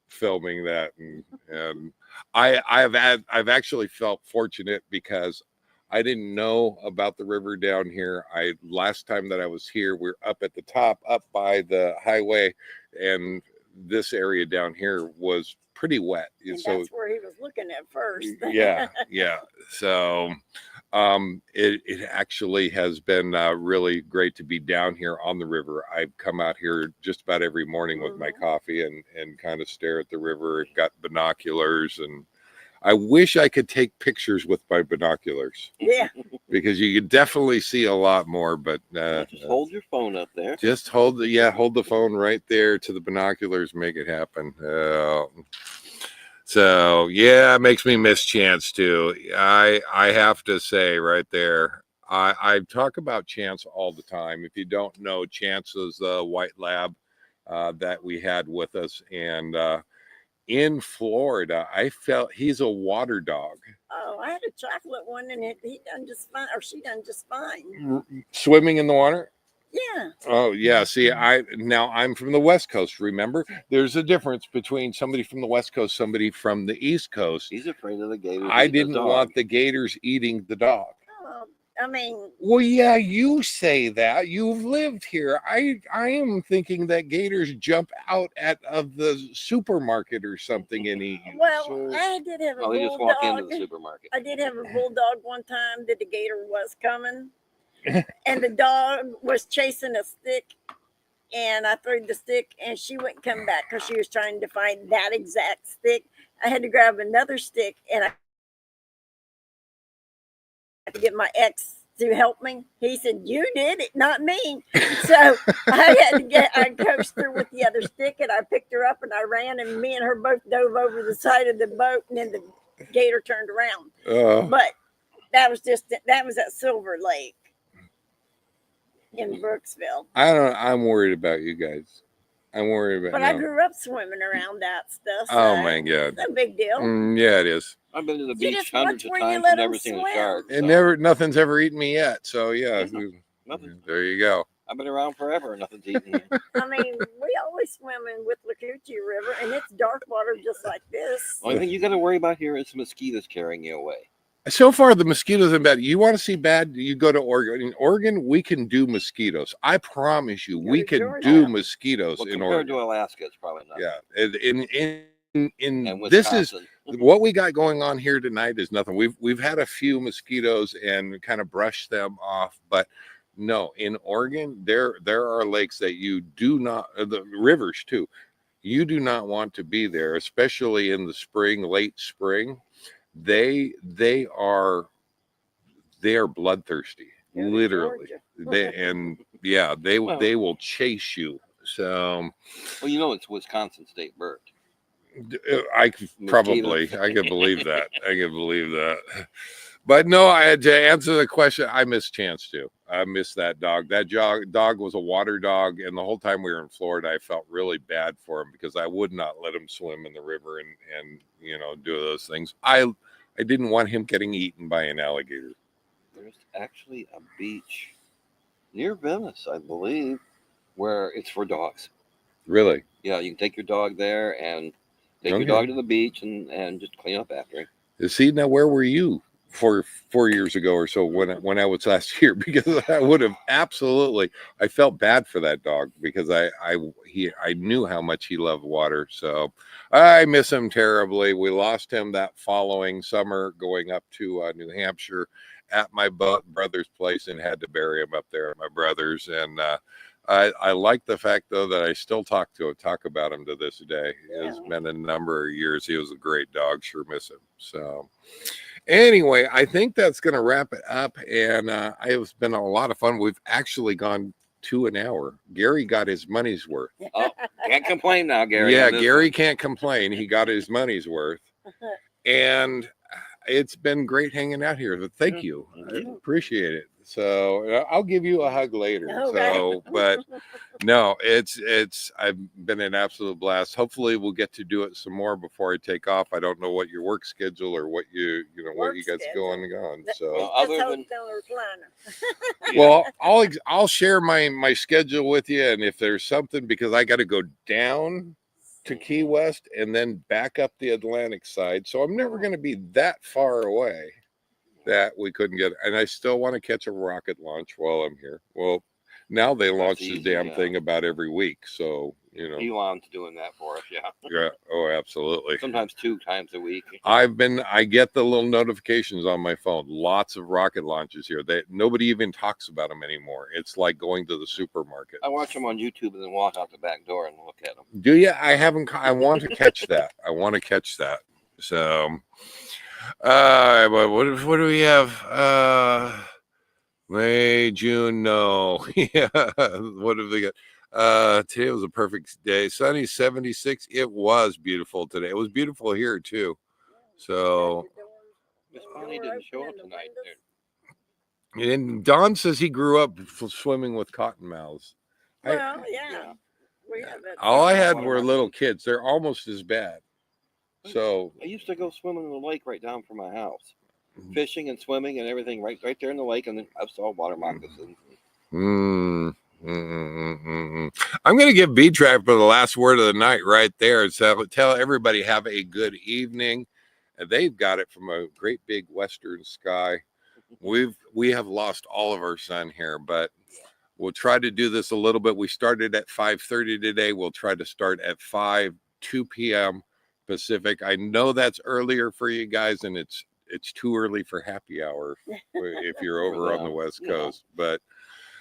filming that, and I've actually felt fortunate because I didn't know about the river down here. Last time that I was here, we're up at the top, up by the highway, and this area down here was pretty wet. And so that's where he was looking at first. yeah. So it actually has been really great to be down here on the river. I've come out here just about every morning with my coffee and kind of stare at the river. I've got binoculars, and I wish I could take pictures with my binoculars. Yeah. Because you could definitely see a lot more, but just hold your phone up there. Just hold the phone right there to the binoculars, make it happen. So yeah, it makes me miss Chance too. I have to say right there, I talk about Chance all the time. If you don't know, Chance is the white lab that we had with us, and in Florida, I felt he's a water dog. Oh, I had a chocolate one, and he done just fine, or she done just fine. Swimming in the water? Yeah. Oh yeah. See, I'm from the West Coast. Remember, there's a difference between somebody from the West Coast, somebody from the East Coast. He's afraid of the gators. I didn't want the gators eating the dog. I mean, well, yeah, you say that. You've lived here. I am thinking that gators jump out of the supermarket or something and eat you. well, So, I did have a Oh, they just walk into the bulldog. supermarket. I did have a bulldog one time that the gator was coming, and the dog was chasing a stick, and I threw the stick, and she wouldn't come back because she was trying to find that exact stick. I had to grab another stick, and I had to get my ex to help me. He said, "You did it, not me." So I coached her with the other stick, and I picked her up, and I ran, and me and her both dove over the side of the boat, and then the gator turned around. But that was at Silver Lake in Brooksville. I'm worried about you guys. I'm worried about. But I grew up swimming around that stuff. So oh my God! it's no big deal. Yeah, it is. I've been to the You beach just hundreds watch of where you times let and never 'em seen a swim. shark. And so nothing's ever eaten me yet. So yeah, nothing. there you go. I've been around forever and nothing's eaten me. I mean, we always swim in with Lacoochee River, and it's dark water just like this. Only thing you got to worry about here is mosquitoes carrying you away. So far, the mosquitoes are bad. You want to see bad? You go to Oregon. In Oregon, we can do mosquitoes. I promise you, we to can Georgia. do mosquitoes Well, in compared Oregon. to Alaska, it's probably not. Yeah, And this is Wisconsin. what we got going on here tonight is nothing. We've had a few mosquitoes and kind of brushed them off, but no, in Oregon, there are lakes that you do not, the rivers too. You do not want to be there, especially in the spring, late spring. They are bloodthirsty, Go to literally. Georgia. They will chase you. So Well, you know it's Wisconsin state bird. I could believe that. I can believe that. But no, I had to answer the question. I miss Chance too. I miss that dog. That dog was a water dog, and the whole time we were in Florida, I felt really bad for him because I would not let him swim in the river and do those things. I didn't want him getting eaten by an alligator. There's actually a beach near Venice, I believe, where it's for dogs. Really? Yeah, you can take your dog there, and Take Okay. your dog to the beach and just clean up after him. See, now where were you 4 years ago or so when I was last here? Because I would have absolutely. I felt bad for that dog because I knew how much he loved water. So I miss him terribly. We lost him that following summer going up to New Hampshire at my brother's place and had to bury him up there at my brother's. And I like the fact though that I still talk about him to this day. It's been a number of years. He was a great dog. Sure miss him. So anyway, I think that's going to wrap it up. And it's been a lot of fun. We've actually gone to an hour. Gary got his money's worth. Oh, can't complain now, Gary. Yeah, on this Gary one. can't complain. He got his money's worth. And it's been great hanging out here. But thank you. I appreciate it. So I'll give you a hug later. Okay. So, but no, I've been an absolute blast. Hopefully we'll get to do it some more before I take off. I don't know what your work schedule or what what Work you guys schedule. going on. That- So, Well, Just other hold than- down the recliner. well, I'll share my schedule with you. And if there's something, because I got to go down to Key West and then back up the Atlantic side. So I'm never going to be that far away that we couldn't get. And I still want to catch a rocket launch while I'm here. Well, now they launch the easy, damn yeah. thing about every week. So, Elon's doing that for us, yeah. yeah. Oh, absolutely. Sometimes 2 times a week. I get the little notifications on my phone. Lots of rocket launches here. Nobody even talks about them anymore. It's like going to the supermarket. I watch them on YouTube and then walk out the back door and look at them. Do you? I haven't. I want to catch that. I want to catch that. So, what do we have? May, June, no. Yeah. What have they got? Today was a perfect day. Sunny, 76. It was beautiful today. It was beautiful here too. So, Miss Bonnie didn't show up tonight. and Don says he grew up swimming with cottonmouths. Well, yeah. We have that. All I had were little kids. They're almost as bad. So, I used to go swimming in the lake right down from my house. Mm-hmm. Fishing and swimming and everything right there in the lake, and then I saw water moccasins. I'm going to give B Trapper the last word of the night right there. So tell everybody have a good evening. And they've got it from a great big western sky. We have lost all of our sun here, but we'll try to do this a little bit. We started at 5:30 today. We'll try to start at 2 p.m. Pacific. I know that's earlier for you guys, and it's too early for happy hour if you're over on the West Coast. But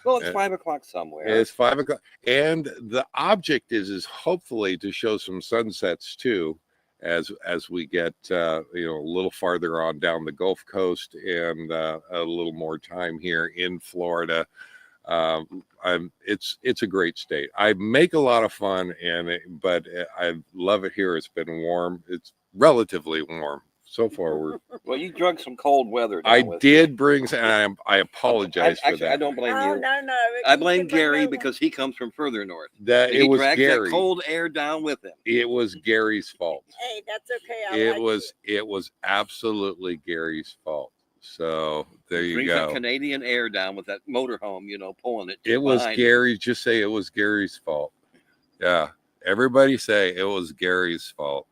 Well, it's 5 o'clock somewhere. it's 5 o'clock, and the object is hopefully to show some sunsets too, as we get a little farther on down the Gulf Coast and a little more time here in Florida. It's a great state. I make a lot of fun, but I love it here. It's been warm. It's relatively warm so far. Well, you drug some cold weather. I down with did bring some, and I apologize for Actually, that. I don't blame Oh, you. no. I blame Gary because he comes from further north. That And it he was drags Gary. that cold air down with him. It was Gary's fault. Hey, that's okay. I It like was absolutely Gary's fault. So there you Brings that go. Canadian air down with that motorhome, pulling it. It was behind him. Gary. Just say it was Gary's fault. Yeah. Everybody say it was Gary's fault.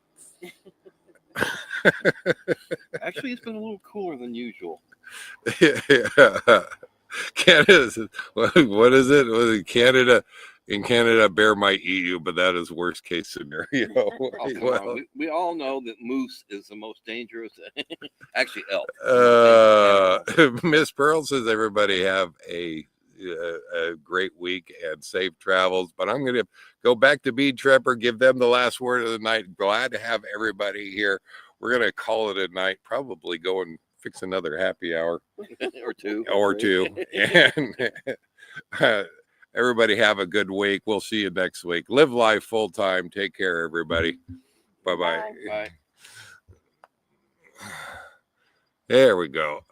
Actually, it's been a little cooler than usual. Canada. What is it? Was it Canada? In Canada, bear might eat you, but that is worst case scenario. Oh, come Well, on. We all know that moose is the most dangerous. Actually, elk. Miss Pearl says everybody have a great week and safe travels. But I'm going to go back to Bee Trapper, give them the last word of the night. Glad to have everybody here. We're going to call it a night, probably go and fix another happy hour or two. or two. And everybody have a good week. We'll see you next week. Live life full time. Take care, everybody. Bye-bye. Bye. There we go.